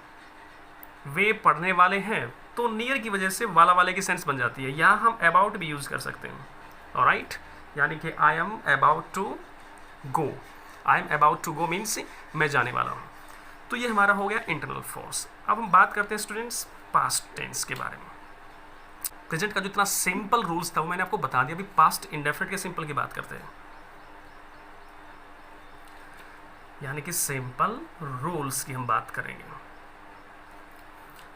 वे पढ़ने वाले हैं। तो नियर की वजह से वाला वाले की सेंस बन जाती है। यहां हम अबाउट भी यूज कर सकते हैं, ऑलराइट। यानी कि I am about to go, I am about to go means मैं जाने वाला हूं। तो ये हमारा हो गया इंटरनल फोर्स। अब हम बात करते हैं स्टूडेंट्स पास्ट टेंस के बारे में। प्रेजेंट का जो इतना सिंपल रूल्स था वो मैंने आपको बता दिया। अभी पास्ट इंडेफिनिट के सिंपल की बात करते हैं, यानी कि सिंपल रूल्स की हम बात करेंगे।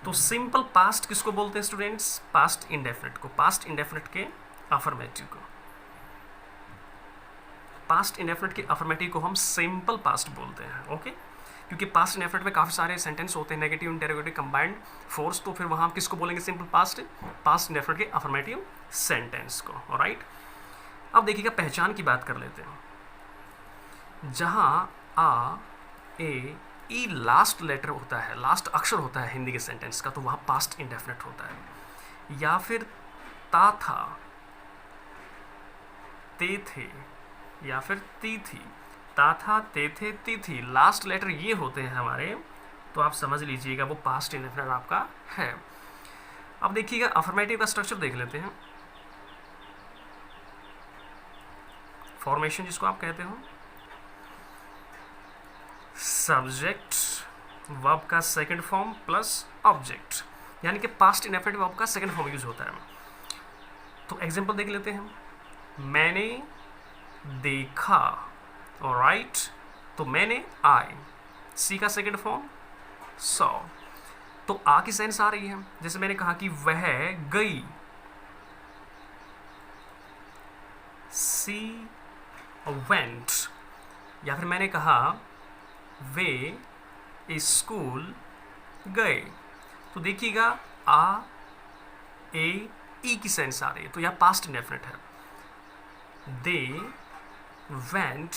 तो सिंपल पास्ट किसको बोलते हैं स्टूडेंट्स, पास्ट इंडेफिनिट को, पास्ट इंडेफिनिट के अफर्मेटिव को। पास्ट इंडेफिनिट के अफर्मेटिव को हम सिंपल पास्ट बोलते हैं, ओके। क्योंकि पास्ट इंडेफिनिट में काफ़ी सारे सेंटेंस होते हैं, नेगेटिव इंटेरोगेटिव कंबाइंड फोर्स, तो फिर वहाँ हम किसको बोलेंगे सिंपल पास्ट, पास्ट इंडेफिनिट के अफर्मेटिव सेंटेंस को, ऑलराइट। अब देखिएगा पहचान की बात कर लेते हैं। जहाँ आ ए ई लास्ट लेटर होता है, लास्ट अक्षर होता है हिंदी के सेंटेंस का, तो वहाँ पास्ट इंडेफिनिट होता है। या फिर ता था, ते थे, या फिर ती थी, ता था, ते थे, ती थी, लास्ट लेटर ये होते हैं हमारे, तो आप समझ लीजिएगा वो पास्ट इंडेफिनिट आपका है। अब देखिएगा अफर्मेटिव का स्ट्रक्चर देख लेते हैं। फॉर्मेशन जिसको आप कहते हो, सब्जेक्ट वर्ब का सेकंड फॉर्म प्लस ऑब्जेक्ट, यानी कि पास्ट इंडेफिनिट वर्ब का सेकंड फॉर्म यूज होता है। तो एग्जांपल देख लेते हैं। मैंने देखा, ऑलराइट, तो मैंने आई, सी का सेकंड फॉर्म सॉ, तो आ की सेंस आ रही है। जैसे मैंने कहा कि वह गई, सी वेंट, या फिर मैंने कहा वे स्कूल गए, तो देखिएगा आ ए ई की सेंस आ रही है, तो यह पास्ट इंडेफिनिट है। दे वेंट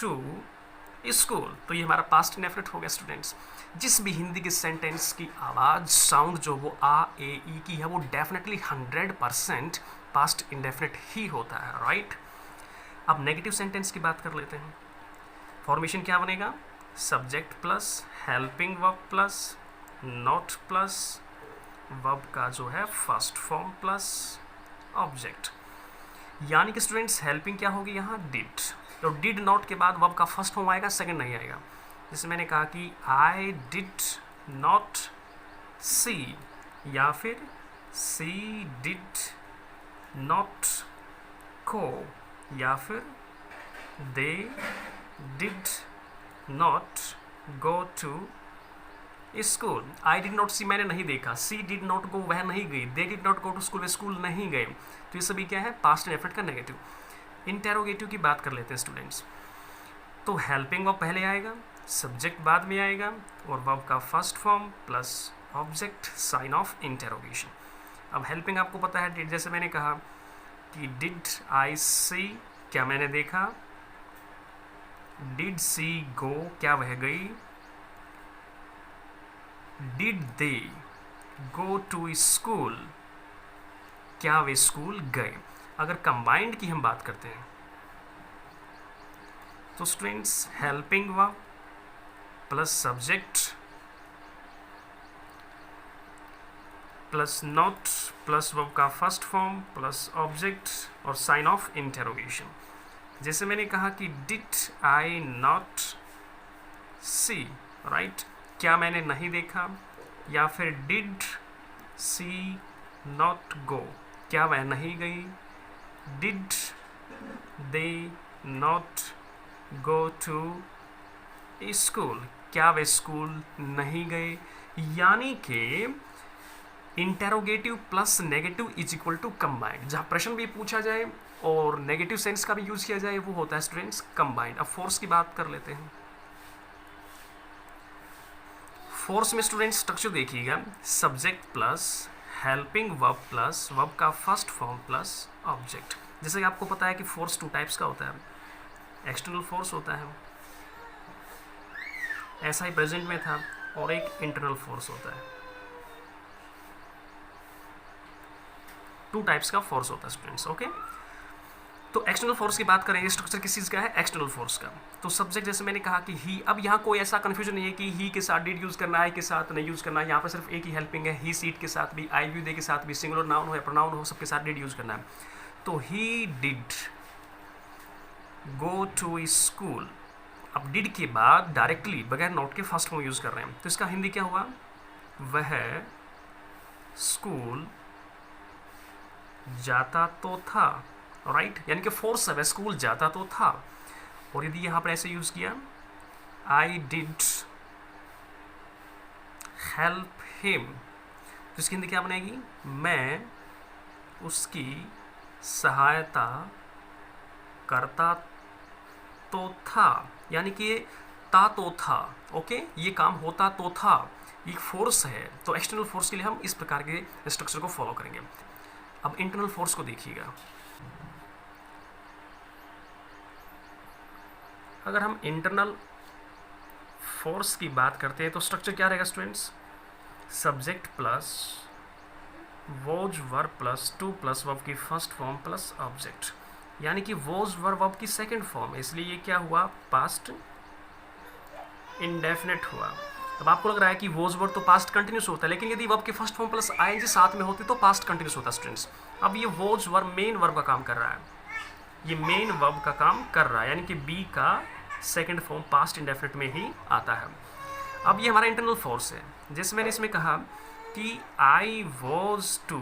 टू स्कूल, तो ये हमारा पास्ट इंडेफिनिट हो गया स्टूडेंट्स। जिस भी हिंदी के सेंटेंस की आवाज़ साउंड जो वो आ ए ई की है, वो डेफिनेटली 100% पास्ट इंडेफिनिट ही होता है, राइट। अब नेगेटिव सेंटेंस की बात कर लेते हैं। फॉर्मेशन क्या बनेगा, subject plus helping verb plus not plus verb का जो है फर्स्ट फॉर्म प्लस ऑब्जेक्ट। यानी कि स्टूडेंट्स हेल्पिंग क्या होगी यहाँ, डिड, तो डिड नॉट के बाद वर्ब का फर्स्ट फॉर्म आएगा, सेकंड नहीं आएगा। जैसे मैंने कहा कि आई डिड नॉट सी, या फिर सी डिड नॉट गो, या फिर they did not go to school. I did not see, मैंने नहीं देखा। सी डिड नॉट गो, वह नहीं गई। They did not go to school, वे स्कूल नहीं गए। तो ये सभी क्या है, पास्ट इंडेफिनिट का नेगेटिव। इंटेरोगेटिव की बात कर लेते हैं स्टूडेंट्स। तो हेल्पिंग वर्ब पहले आएगा, सब्जेक्ट बाद में आएगा, और वर्ब का first form plus object sign of interrogation. अब हेल्पिंग आपको पता है, डिड, जैसे मैंने कहा कि डिड आई सी, क्या मैंने देखा। डिड सी गो, क्या वह गई। Did they go to school, क्या वे स्कूल गए। अगर कंबाइंड की हम बात करते हैं तो students helping verb plus subject plus not plus verb का फर्स्ट फॉर्म प्लस ऑब्जेक्ट और साइन ऑफ इंटेरोगेशन। जैसे मैंने कहा कि did I not see, right, क्या मैंने नहीं देखा। या फिर डिड सी नॉट गो, क्या वह नहीं गई। Did they not go to school, क्या वे स्कूल नहीं गए। यानी कि interrogative plus negative is equal to combined. जहाँ प्रश्न भी पूछा जाए और नेगेटिव सेंस का भी यूज किया जाए वो होता है स्टूडेंट्स कंबाइंड। अब फोर्स की बात कर लेते हैं। फोर्स में स्टूडेंट्स स्ट्रक्चर देखिएगा, subject plus helping verb plus verb का फर्स्ट फॉर्म प्लस ऑब्जेक्ट। जैसे कि आपको पता है कि फोर्स टू टाइप्स का होता है, एक्सटर्नल फोर्स होता है, ऐसा ही प्रेजेंट में था, और एक इंटरनल फोर्स होता है। टू टाइप्स का फोर्स होता है स्टूडेंट्स, ओके। तो एक्सटर्नल फोर्स की बात करें, ये स्ट्रक्चर किस चीज़ का है, एक्सटर्नल फोर्स का। तो सब्जेक्ट जैसे मैंने कहा कि ही, अब यहाँ कोई ऐसा कंफ्यूजन नहीं है कि ही के साथ डिड यूज़ करना है, आई के साथ नहीं यूज़ करना है। यहाँ पर सिर्फ एक ही हेल्पिंग है, ही सीट के साथ भी, आई व्यू दे के साथ भी, सिंगुलर नाउन हो या प्रोनाउन हो, सबके साथ डिड यूज़ करना है। तो he did go to school, अब डिड के बाद डायरेक्टली बगैर नॉट के फर्स्ट फॉर्म यूज़ कर रहे हैं, तो इसका हिंदी क्या हुआ, वह स्कूल जाता तो था, राइट, यानी कि फोर्स है, वह स्कूल जाता तो था। और यदि यहाँ पर ऐसे यूज़ किया, आई डिड हेल्प हिम, तो इसकी हिंदी क्या बनेगी, मैं उसकी सहायता करता तो था, यानी कि ता तो था, ओके, ये काम होता तो था, ये फोर्स है। तो एक्सटर्नल फोर्स के लिए हम इस प्रकार के स्ट्रक्चर को फॉलो करेंगे। अब इंटरनल फोर्स को देखिएगा, अगर हम इंटरनल फोर्स की बात करते हैं तो स्ट्रक्चर क्या रहेगा students, subject plus was verb plus to plus verb की फर्स्ट फॉर्म प्लस ऑब्जेक्ट, यानी कि वॉज वर्ब की सेकंड फॉर्म है, इसलिए ये क्या हुआ, पास्ट इंडेफिनिट हुआ। अब आपको लग रहा है कि वॉज वर्ब तो पास्ट कंटिन्यूस होता है, लेकिन यदि वर्ब के फर्स्ट फॉर्म प्लस आईएनजी साथ में होती तो पास्ट कंटिन्यूस होता स्टूडेंट्स। अब ये वॉज वर्ब मेन वर्ब का काम कर रहा है, ये मेन वर्ब का काम कर रहा है, यानी कि बी का सेकंड फॉर्म पास्ट इंडेफिनिट में ही आता है। अब ये हमारा इंटरनल फोर्स है, जैसे मैंने इसमें कहा कि I was to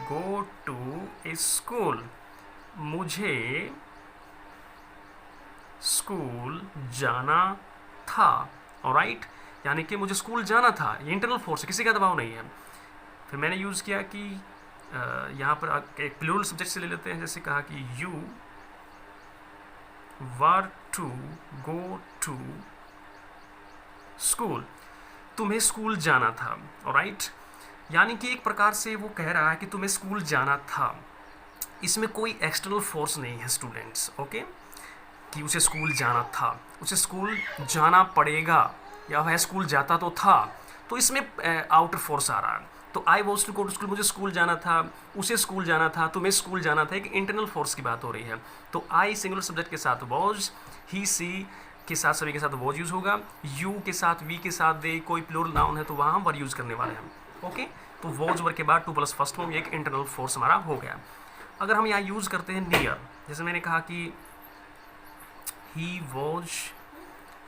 go to school, मुझे स्कूल जाना था, ऑलराइट, यानी कि मुझे स्कूल जाना था, ये इंटरनल फोर्स है, किसी का दबाव नहीं है। फिर मैंने यूज़ किया कि यहाँ पर एक प्लूरल सब्जेक्ट से ले लेते हैं, जैसे कहा कि you were to go to school, तुम्हें स्कूल जाना था, ऑलराइट, यानी कि एक प्रकार से वो कह रहा है कि तुम्हें स्कूल जाना था। इसमें कोई एक्सटर्नल फोर्स नहीं है स्टूडेंट्स, ओके, कि उसे स्कूल जाना था, उसे स्कूल जाना पड़ेगा, या वह स्कूल जाता तो था, तो इसमें आउटर फोर्स आ रहा है। तो I was to go to school, मुझे स्कूल जाना था, उसे स्कूल जाना था, तुम्हें स्कूल जाना था, एक इंटरनल फोर्स की बात हो रही है। तो आई सिंगुलर सब्जेक्ट के साथ वॉज, ही सी के साथ सभी के साथ वॉज यूज़ होगा, यू के साथ वी के साथ दे, कोई प्लूरल नाउन है तो वहाँ हम वर यूज़ करने वाले हैं, ओके। तो वॉज वर के बाद टू प्लस फर्स्ट फॉर्म, एक इंटरनल फोर्स हमारा हो गया। अगर हम यहाँ यूज़ करते हैं नियर, जैसे मैंने कहा कि he was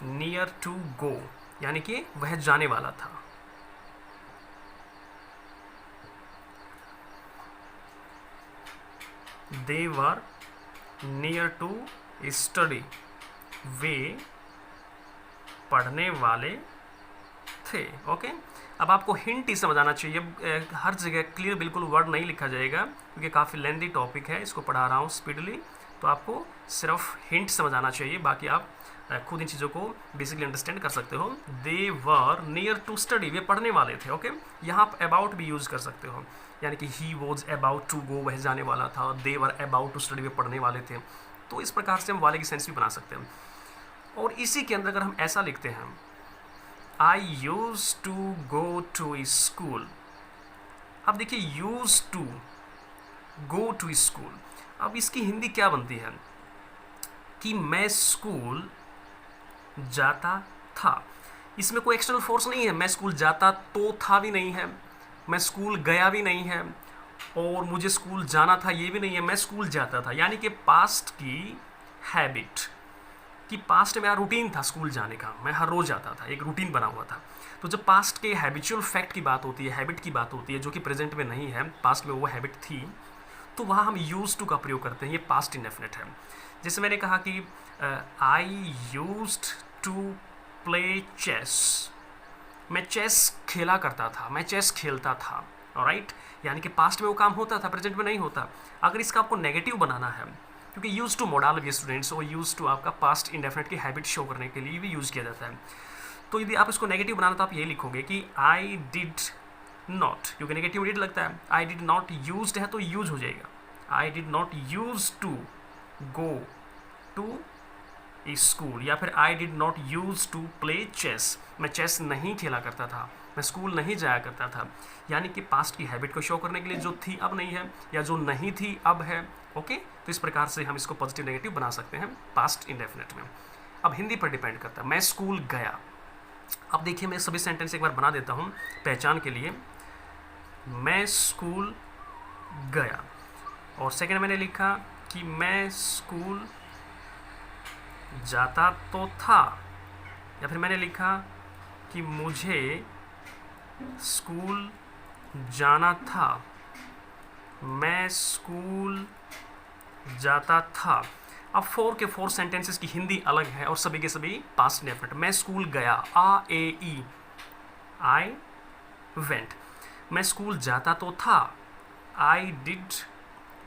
near to go, यानी कि वह जाने वाला था, they were near to study, वे पढ़ने वाले थे। ओके, अब आपको हिंट ही समझ आना चाहिए, हर जगह क्लियर बिल्कुल वर्ड नहीं लिखा जाएगा क्योंकि काफ़ी लेंदी टॉपिक है, इसको पढ़ा रहा हूँ स्पीडली, तो आपको सिर्फ हिंट समझ आना चाहिए, बाकी आप खुद इन चीज़ों को बेसिकली अंडरस्टैंड कर सकते हो। दे वर नियर टू स्टडी, वे पढ़ने वाले थे। ओके, यहाँ आप अबाउट भी यूज़ कर सकते हो, यानी कि he was about to go, वह जाने वाला था, they were about to study, वे पढ़ने वाले थे। तो इस प्रकार से हम वाले की सेंस भी बना सकते हैं। और इसी के अंदर अगर हम ऐसा लिखते हैं, I use to go to school, अब देखिए use to go to school, अब इसकी हिंदी क्या बनती है कि मैं स्कूल जाता था। इसमें कोई एक्सटर्नल फोर्स नहीं है, मैं स्कूल जाता तो था भी नहीं है, मैं स्कूल गया भी नहीं है, और मुझे स्कूल जाना था ये भी नहीं है, मैं स्कूल जाता था। यानी कि पास्ट की हैबिट, कि पास्ट मेरा रूटीन था स्कूल जाने का, मैं हर रोज़ जाता था, एक रूटीन बना हुआ था। तो जब पास्ट के हैबिचुअल फैक्ट की बात होती है, हैबिट की बात होती है, जो कि प्रेजेंट में नहीं है, पास्ट में वो हैबिट थी, तो वहाँ हम यूज टू का प्रयोग करते हैं, ये पास्ट इंडेफिनिट है। जैसे मैंने कहा कि I used to play chess, मैं चेस खेला करता था, मैं चेस खेलता था। ऑलराइट, यानी कि पास्ट में वो काम होता था, प्रेजेंट में नहीं होता। अगर इसका आपको नेगेटिव बनाना है, क्योंकि यूज टू मॉडल भी स्टूडेंट्स, और यूज टू आपका पास्ट इंडेफिनिट की हैबिट शो करने के लिए भी यूज़ किया जाता है। तो यदि आप इसको नेगेटिव बनाना तो आप ये लिखोगे कि आई डिड नॉट, क्योंकि नेगेटिव डिड लगता है, आई डिड नॉट यूज्ड है तो यूज हो जाएगा, I did not use to go to school, या फिर I did not use to play chess, मैं चेस नहीं खेला करता था, मैं स्कूल नहीं जाया करता था। यानी कि पास्ट की हैबिट को शो करने के लिए जो थी अब नहीं है, या जो नहीं थी अब है। ओके, तो इस प्रकार से हम इसको पॉजिटिव नेगेटिव बना सकते हैं पास्ट इंडेफिनिट में। अब हिंदी पर डिपेंड करता है, मैं स्कूल गया। अब देखिए मैं सभी सेंटेंस एक बार बना देता हूँ पहचान के लिए। मैं स्कूल गया, और सेकंड मैंने लिखा कि मैं स्कूल जाता तो था, या फिर मैंने लिखा कि मुझे स्कूल जाना था, मैं स्कूल जाता था। अब फोर के फोर सेंटेंसेस की हिंदी अलग है और सभी के सभी पास्ट इंडेफिनिट। मैं स्कूल गया, आ ए ई, आई वेंट। मैं स्कूल जाता तो था, I did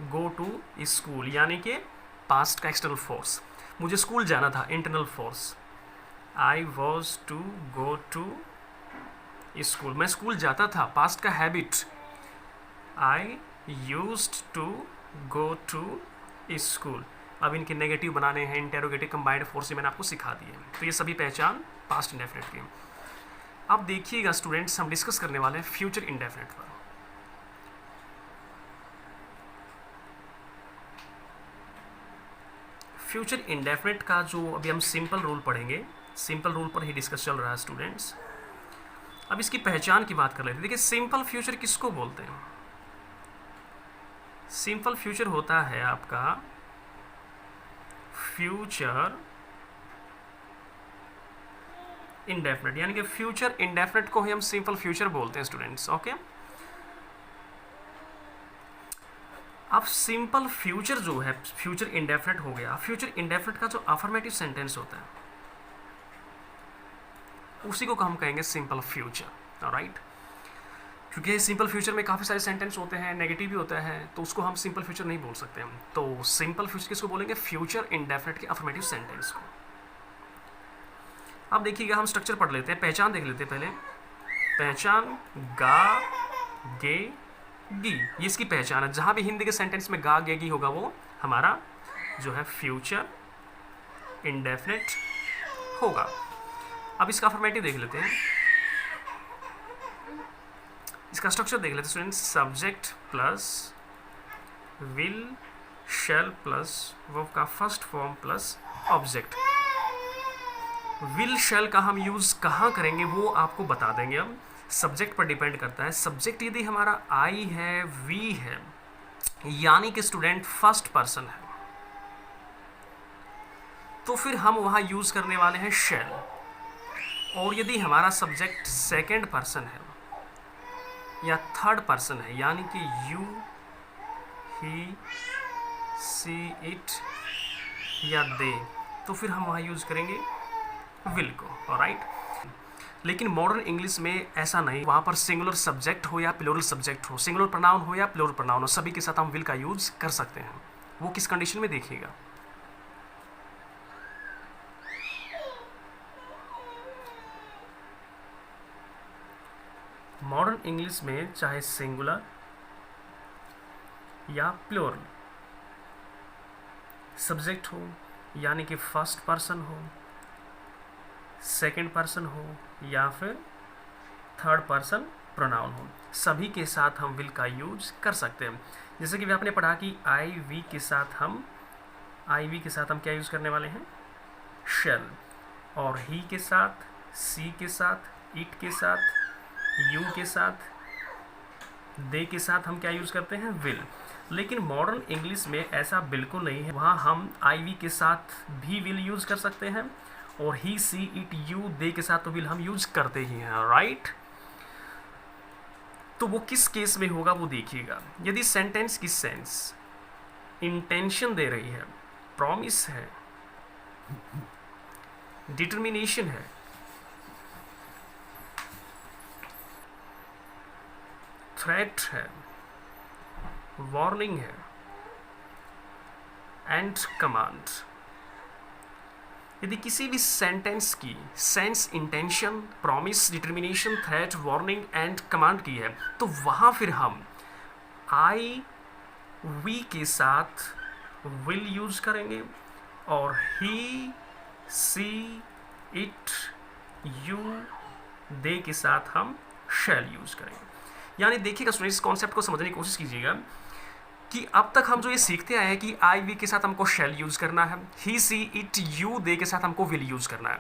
go to school, यानी कि पास्ट का एक्सटर्नल फोर्स। मुझे स्कूल जाना था, internal force, I was to go to school. मैं स्कूल जाता था, पास्ट का habit, I used to go to school. अब इनके नेगेटिव बनाने हैं, इंटेरोगेटिव कंबाइंड फोर्स, मैंने आपको सिखा दिए। तो ये सभी पहचान पास्ट इंडेफिनिट की। अब देखिएगा स्टूडेंट्स, हम डिस्कस करने वाले हैं फ्यूचर इंडेफिनिट पर। फ्यूचर इंडेफिनिट का जो अभी हम सिंपल रूल पढ़ेंगे, सिंपल रूल पर ही डिस्कस चल रहा है स्टूडेंट्स। अब इसकी पहचान की बात कर लेते हैं। देखिए सिंपल फ्यूचर किसको बोलते हैं? सिंपल फ्यूचर होता है आपका फ्यूचर इंडेफिनिट, यानी कि फ्यूचर इंडेफिनिट को ही हम सिंपल फ्यूचर बोलते हैं स्टूडेंट्स। ओके, अब सिंपल फ्यूचर जो है, फ्यूचर इंडेफिनिट हो गया। फ्यूचर इंडेफिनिट का जो अफर्मेटिव सेंटेंस होता है उसी को हम कहेंगे सिंपल फ्यूचर। ऑलराइट, क्योंकि सिंपल फ्यूचर में काफ़ी सारे सेंटेंस होते हैं, नेगेटिव भी होता है, तो उसको हम सिंपल फ्यूचर नहीं बोल सकते हम। तो सिंपल फ्यूचर किसको बोलेंगे? फ्यूचर इंडेफिनिट के अफर्मेटिव सेंटेंस को। अब देखिएगा हम स्ट्रक्चर पढ़ लेते हैं, पहचान देख लेते हैं पहले। पहचान गा गे गी, ये इसकी पहचान है। जहाँ भी हिंदी के सेंटेंस में गा गे गी होगा वो हमारा जो है फ्यूचर इंडेफिनिट होगा। अब इसका अफर्मेटिव देख लेते हैं, इसका स्ट्रक्चर देख लेते हैं students. Subject plus will shall plus verb का first form plus object. Will shall का हम यूज़ कहाँ करेंगे वो आपको बता देंगे हम। सब्जेक्ट पर डिपेंड करता है। सब्जेक्ट यदि हमारा आई है, वी है, यानी कि स्टूडेंट फर्स्ट पर्सन है, तो फिर हम वहाँ यूज़ करने वाले हैं शैल। और यदि हमारा सब्जेक्ट सेकंड पर्सन है या थर्ड पर्सन है, यानी कि यू, ही, सी इट या दे, तो फिर हम वहाँ यूज़ करेंगे विल को, ऑलराइट। लेकिन मॉडर्न इंग्लिश में ऐसा नहीं, वहाँ पर सिंगुलर सब्जेक्ट हो या प्लूरल सब्जेक्ट हो, सिंगुलर प्रोनाउन हो या प्लूरल प्रोनाउन हो, सभी के साथ हम विल का यूज़ कर सकते हैं। वो किस कंडीशन में देखिएगा। मॉडर्न इंग्लिश में चाहे सिंगुलर या प्लूरल सब्जेक्ट हो, यानी कि फर्स्ट पर्सन हो, सेकंड पर्सन हो या फिर थर्ड पर्सन प्रोनाउन हो, सभी के साथ हम विल का यूज कर सकते हैं। जैसे कि आपने पढ़ा कि आई वी के साथ हम क्या यूज़ करने वाले हैं, शेल, और ही के साथ, सी के साथ, इट के साथ, यू के साथ, दे के साथ हम क्या यूज़ करते हैं, विल। लेकिन मॉडर्न इंग्लिश में ऐसा बिल्कुल नहीं है, वहाँ हम आई वी के साथ भी विल यूज़ कर सकते हैं, और ही, सी, इट, यू, दे के साथ तो विल हम यूज़ करते ही हैं, राइट। तो वो किस केस में होगा वो देखिएगा। यदि सेंटेंस की सेंस इंटेंशन दे रही है, प्रॉमिस है, डिटर्मिनेशन है, थ्रेट है, वार्निंग है एंड कमांड, यदि किसी भी सेंटेंस की sense intention, promise, determination, threat, warning and command की है, तो वहाँ फिर हम आई वी के साथ विल यूज करेंगे, और ही, सी, इट, यू, दे के साथ हम शैल यूज करेंगे। यानी देखिएगा स्टूडेंट्स, इस कॉन्सेप्ट को समझने की कोशिश कीजिएगा कि अब तक हम जो ये सीखते आए हैं कि आई वी के साथ हमको शैल यूज़ करना है, ही, सी, इट, यू, दे के साथ हमको विल यूज़ करना है।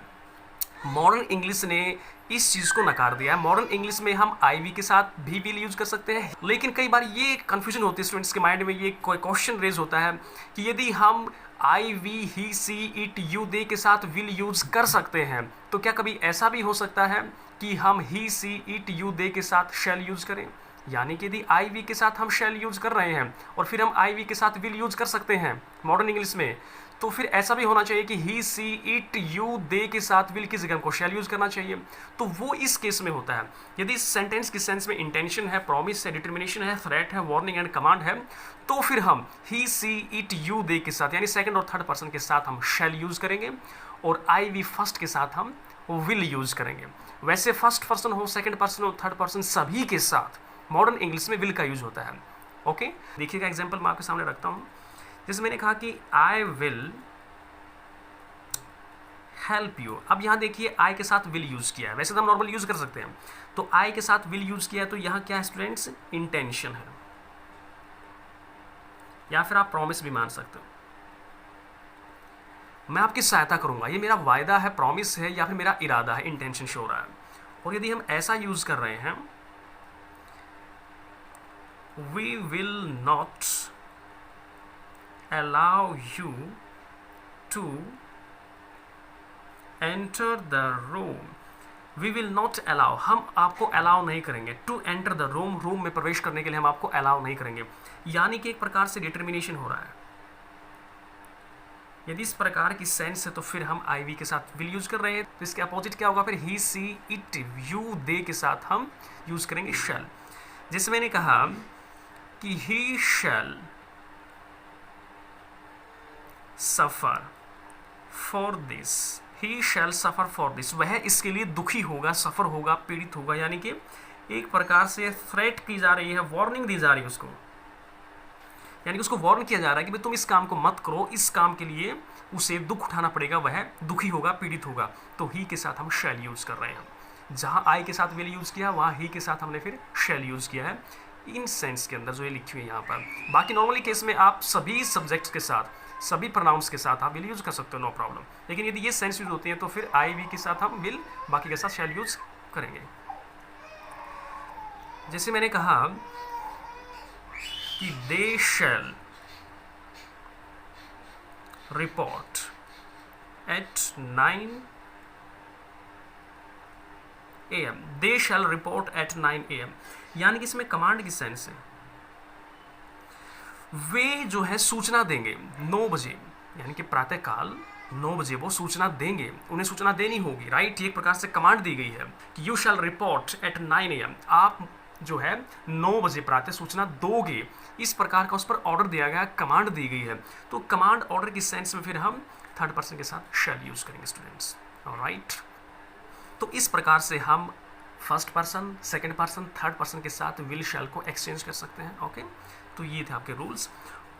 मॉडर्न इंग्लिश ने इस चीज़ को नकार दिया है। मॉडर्न इंग्लिश में हम आई वी के साथ भी विल यूज़ कर सकते हैं, लेकिन कई बार ये कन्फ्यूजन होती है स्टूडेंट्स के माइंड में, ये कोई क्वेश्चन रेज होता है कि यदि हम I we, he, she, it, you, they के साथ विल यूज़ कर सकते हैं, तो क्या कभी ऐसा भी हो सकता है कि हम ही, सी, इट, यू, दे के साथ शैल यूज़ करें? यानी कि यदि आई वी के साथ हम शैल यूज़ कर रहे हैं और फिर हम आई वी के साथ विल यूज़ कर सकते हैं मॉडर्न इंग्लिश में, तो फिर ऐसा भी होना चाहिए कि ही, सी, इट, यू, दे के साथ विल की जगह हमको शैल यूज़ करना चाहिए। तो वो इस केस में होता है यदि सेंटेंस की सेंस में इंटेंशन है, प्रॉमिस है, डिटर्मिनेशन है, थ्रेट है, वार्निंग एंड कमांड है, तो फिर हम ही, सी, इट, यू, दे के साथ यानी सेकंड और थर्ड पर्सन के साथ हम शैल यूज़ करेंगे, और आई वी फर्स्ट के साथ हम विल यूज़ करेंगे। वैसे फर्स्ट पर्सन हो, सेकंड पर्सन हो, थर्ड पर्सन, सभी के साथ मॉडर्न इंग्लिश में विल का यूज होता है। ओके, देखिएगा एग्जांपल मैं आपके सामने रखता हूं। जैसे मैंने कहा कि आई विल हेल्प यू, अब यहां देखिए आई के साथ विल यूज किया है, वैसे तो हम नॉर्मल यूज कर सकते हैं, तो आई के साथ विल यूज किया है, तो यहां क्या है स्टूडेंट्स, इंटेंशन है, या फिर आप प्रॉमिस भी मान सकते हो। मैं आपकी सहायता करूंगा, ये मेरा वायदा है, प्रॉमिस है, या फिर मेरा इरादा है, इंटेंशन शो हो रहा है। और यदि हम ऐसा यूज कर रहे हैं, we will not allow you to enter the room, we will not allow, हम आपको अलाउ नहीं करेंगे, to enter the room, room में प्रवेश करने के लिए हम आपको अलाउ नहीं करेंगे, यानी कि एक प्रकार से डिटर्मिनेशन हो रहा है। यदि इस प्रकार की सेंस है तो फिर हम आई वी के साथ विल यूज कर रहे हैं, तो इसके अपोजिट क्या होगा, फिर ही, सी, इट, यू, दे के साथ हम यूज करेंगे शैल। जैसे मैंने कहा कि he shall suffer for this, he shall suffer for this, वह इसके लिए दुखी होगा, सफर होगा, पीड़ित होगा, यानी कि एक प्रकार से थ्रेट की जा रही है, वार्निंग दी जा रही है उसको, यानी कि उसको वार्न किया जा रहा है कि भाई तुम इस काम को मत करो, इस काम के लिए उसे दुख उठाना पड़ेगा, वह दुखी होगा, पीड़ित होगा, तो ही के साथ हम शैल यूज कर रहे हैं। जहां आई के साथ विल यूज किया, वहां ही के साथ हमने फिर शैल यूज किया है, इन सेंस के अंदर जो ये लिखी हुई है यहाँ पर। बाकी नॉर्मली केस में आप सभी सब्जेक्ट्स के साथ, सभी प्रोनाउंस के साथ आप विल यूज कर सकते हो, नो प्रॉब्लम। लेकिन यदि ये सेंस यूज होती है तो फिर आई वी के साथ हम विल, बाकी के साथ शैल यूज करेंगे। जैसे मैंने कहा कि they shall report at 9 AM, they shall report at 9 AM, यानी कि इसमें कमांड की सेंस है। वे जो है सूचना देंगे 9 बजे, यानी कि प्रातःकाल 9 बजे वो सूचना देंगे, उन्हें सूचना देनी होगी, राइट। ये एक प्रकार से कमांड दी गई है कि you shall report at 9 AM, आप जो है 9 बजे प्रातः सूचना दोगे। इस प्रकार का उस पर ऑर्डर दिया गया, कमांड दी गई है। तो कमांड ऑर्डर की सेंस में फिर हम थर्ड पर्सन के साथ शैल यूज करेंगे स्टूडेंट्स, राइट। तो इस प्रकार से हम first person, second person, third person के साथ विल शैल को एक्सचेंज कर सकते हैं, ओके। तो ये थे आपके रूल्स।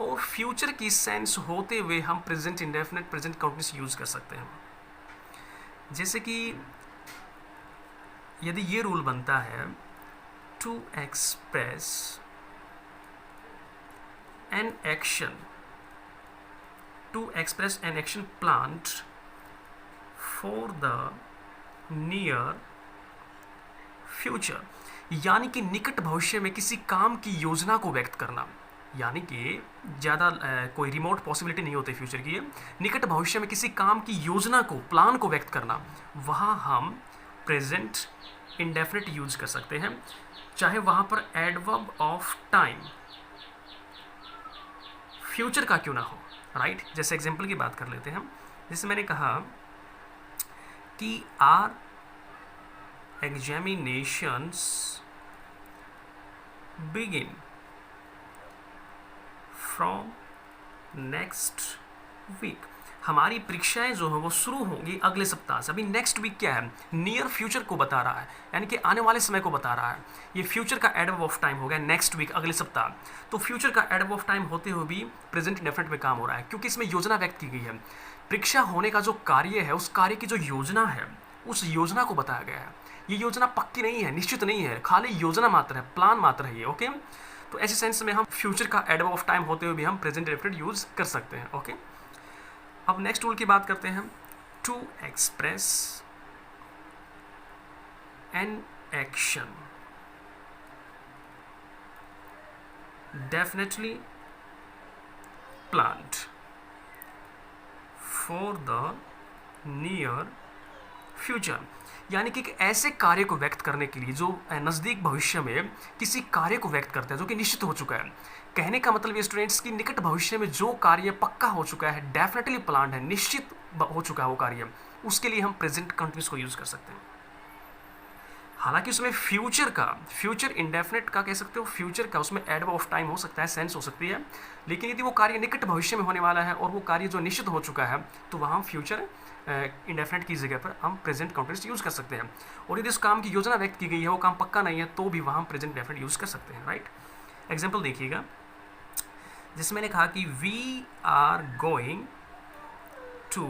और फ्यूचर की सेंस होते हुए हम present indefinite, present continuous use कर सकते हैं। जैसे कि यदि ये रूल बनता है to express an action, to express an action planned for the near future, यानी कि निकट भविष्य में किसी काम की योजना को व्यक्त करना, यानी कि ज़्यादा कोई रिमोट पॉसिबिलिटी नहीं होती फ्यूचर की, निकट भविष्य में किसी काम की योजना को, प्लान को व्यक्त करना, वहाँ हम प्रेजेंट इंडेफिनिट यूज कर सकते हैं, चाहे वहाँ पर एडवर्ब ऑफ टाइम फ्यूचर का क्यों ना हो, राइट। जैसे एग्जाम्पल की बात कर लेते हैं। जैसे मैंने कहा कि our examinations begin from next week, हमारी परीक्षाएं जो है वो शुरू होंगी अगले सप्ताह से। अभी नेक्स्ट वीक क्या है, नियर फ्यूचर को बता रहा है, यानी कि आने वाले समय को बता रहा है। ये फ्यूचर का एडवर्ब ऑफ टाइम हो गया नेक्स्ट वीक, अगले सप्ताह। तो फ्यूचर का एडवर्ब ऑफ टाइम होते हुए भी प्रेजेंट इंडेफिनिट में काम हो रहा है, क्योंकि इसमें योजना व्यक्त की गई है। परीक्षा होने का जो कार्य है, उस कार्य की जो योजना है, उस योजना को बताया गया है। ये योजना पक्की नहीं है, निश्चित नहीं है, खाली योजना मात्र है, प्लान मात्र है ये, ओके। तो ऐसे सेंस में हम फ्यूचर का एडवर्ब ऑफ टाइम होते हुए भी हम प्रेजेंट इंडेफिनिट यूज कर सकते हैं, ओके। अब नेक्स्ट रूल की बात करते हैं। To express an action definitely planned for the near future, यानी कि ऐसे कार्य को व्यक्त करने के लिए जो नज़दीक भविष्य में किसी कार्य को व्यक्त करते हैं जो कि निश्चित हो चुका है। कहने का मतलब ये स्टूडेंट्स की निकट भविष्य में जो कार्य पक्का हो चुका है, डेफिनेटली प्लान्ड है, निश्चित हो चुका है वो कार्य, उसके लिए हम प्रेजेंट कंटिन्यूअस को यूज कर सकते हैं। हालांकि उसमें फ्यूचर का, फ्यूचर इंडेफिनिट का कह सकते हो, फ्यूचर का उसमें एडवर्ब ऑफ टाइम हो सकता है, सेंस हो सकती है, लेकिन यदि वो कार्य निकट भविष्य में होने वाला है और वो कार्य जो निश्चित हो चुका है, तो वहाँ फ्यूचर इंडेफिनिट की जगह पर हम प्रेजेंट कंटिन्यूअस यूज कर सकते हैं। और यदि उस काम की योजना व्यक्त की गई है, वो काम पक्का नहीं है, तो भी वहाँ हम प्रेजेंट इंडेफिनिट यूज कर सकते हैं, राइट। एग्जाम्पल देखिएगा, जिसमें मैंने कहा कि we are going to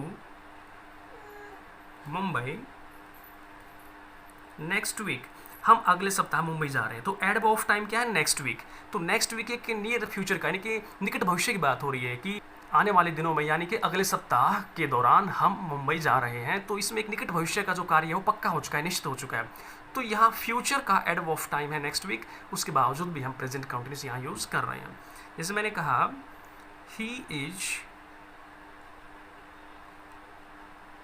Mumbai next week, हम अगले सप्ताह मुंबई जा रहे हैं। तो एडवर्ब ऑफ टाइम क्या है, नेक्स्ट वीक। तो नेक्स्ट वीक एक नियर फ्यूचर का, यानी कि निकट भविष्य की बात हो रही है कि आने वाले दिनों में, यानी कि अगले सप्ताह के दौरान हम मुंबई जा रहे हैं। तो इसमें एक निकट भविष्य का जो कार्य है वो पक्का हो चुका है, निश्चित हो चुका है। तो यहाँ फ्यूचर का एडवर्ब ऑफ टाइम है नेक्स्ट वीक, उसके बावजूद भी हम प्रेजेंट कंटिन्यूअस यहाँ यूज कर रहे हैं। जैसे मैंने कहा he is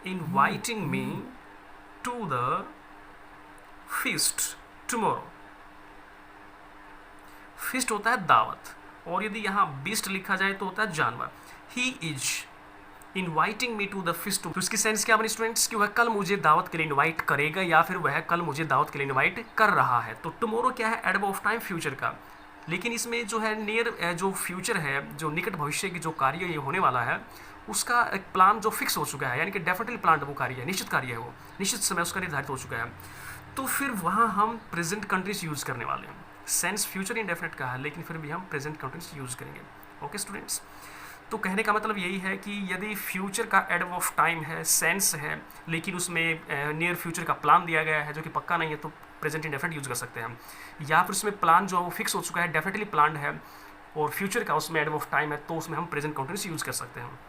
inviting me to the feast tomorrow. Feast होता है दावत, और यदि यहाँ बीस्ट लिखा जाए तो होता है जानवर। He is inviting me to the feast, तो इसकी सेंस क्या बनी स्टूडेंट्स कि वह कल मुझे दावत के लिए इनवाइट करेगा, या फिर वह कल मुझे दावत के लिए इनवाइट कर रहा है। तो टुमारो क्या है, एडवर्ब ऑफ टाइम फ्यूचर का, लेकिन इसमें जो है नियर, जो फ्यूचर है, जो निकट भविष्य की जो कार्य ये होने वाला है, उसका एक प्लान जो फिक्स हो चुका है, यानी कि डेफिनेटली प्लान वो कार्य है, निश्चित कार्य है, वो निश्चित समय उसका निर्धारित हो चुका है। तो फिर वहाँ हम प्रेजेंट कंटिन्यूअस यूज करने वाले हैं। सेंस फ्यूचर इंडेफिनिट का है, लेकिन फिर भी हम प्रेजेंट कंटिन्यूअस यूज करेंगे, ओके स्टूडेंट्स। तो कहने का मतलब यही है कि यदि फ्यूचर का एडवर्ब ऑफ टाइम है, सेंस है, लेकिन उसमें नियर फ्यूचर का प्लान दिया गया है जो कि पक्का नहीं है, तो प्रेजेंट इंडेफिनिट यूज कर सकते हैं हम। या फिर उसमें प्लान जो है वो फिक्स हो चुका है, डेफिनेटली प्लान्ड है, और फ्यूचर का उसमें एडवर्ब ऑफ टाइम है, तो उसमें हम प्रेजेंट कंटिन्यूअस यूज कर सकते हैं।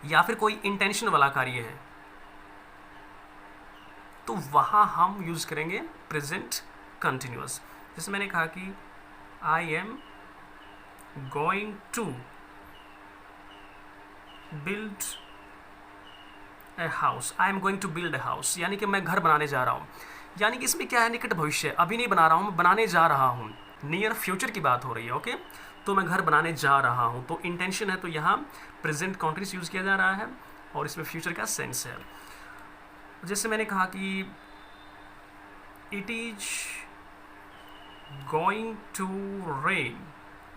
या फिर कोई इंटेंशन वाला कार्य है, तो वहाँ हम यूज करेंगे प्रेजेंट कंटिन्यूअस। जैसे मैंने कहा कि I am going to build a house, I am going to build a house, यानी कि मैं घर बनाने जा रहा हूँ। यानी कि इसमें क्या है, निकट भविष्य, अभी नहीं बना रहा हूँ, बनाने जा रहा हूँ, नियर फ्यूचर की बात हो रही है, ओके। तो मैं घर बनाने जा रहा हूँ, तो इंटेंशन है तो यहाँ प्रेजेंट कंटिन्यूस यूज़ किया जा रहा है और इसमें फ्यूचर का सेंस है। जैसे मैंने कहा कि it is going to rain,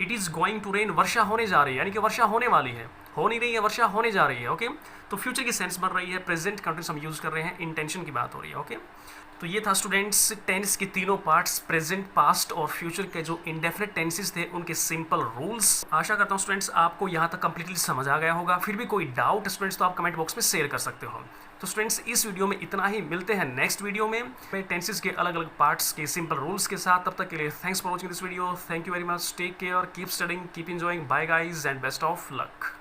it is going to rain, वर्षा होने जा रही है, यानी कि वर्षा होने वाली है, हो नहीं रही है, वर्षा होने जा रही है। ओके, तो फ्यूचर की सेंस बन रही है, प्रेजेंट कंटिन्यूस हम यूज़ कर रहे हैं, इंटेंशन की बात हो रही है। ओके, तो ये था स्टूडेंट्स टेंस के तीनों पार्ट्स, प्रेजेंट, पास्ट और फ्यूचर के जो इंडेफिनिट टेंसेस थे उनके सिंपल रूल्स। आशा करता हूँ स्टूडेंट्स आपको यहाँ तक कंप्लीटली समझ आ गया होगा। फिर भी कोई डाउट स्टूडेंट्स तो आप कमेंट बॉक्स में शेयर कर सकते हो। तो स्टूडेंट्स इस वीडियो में इतना ही, मिलते हैं नेक्स्ट वीडियो में टेंसेस के अलग अलग पार्ट्स के सिंपल रूल्स के साथ। तब तक के लिए thanks for watching this video, thank you very much, take care, keep studying, keep enjoying, bye guys and best of luck.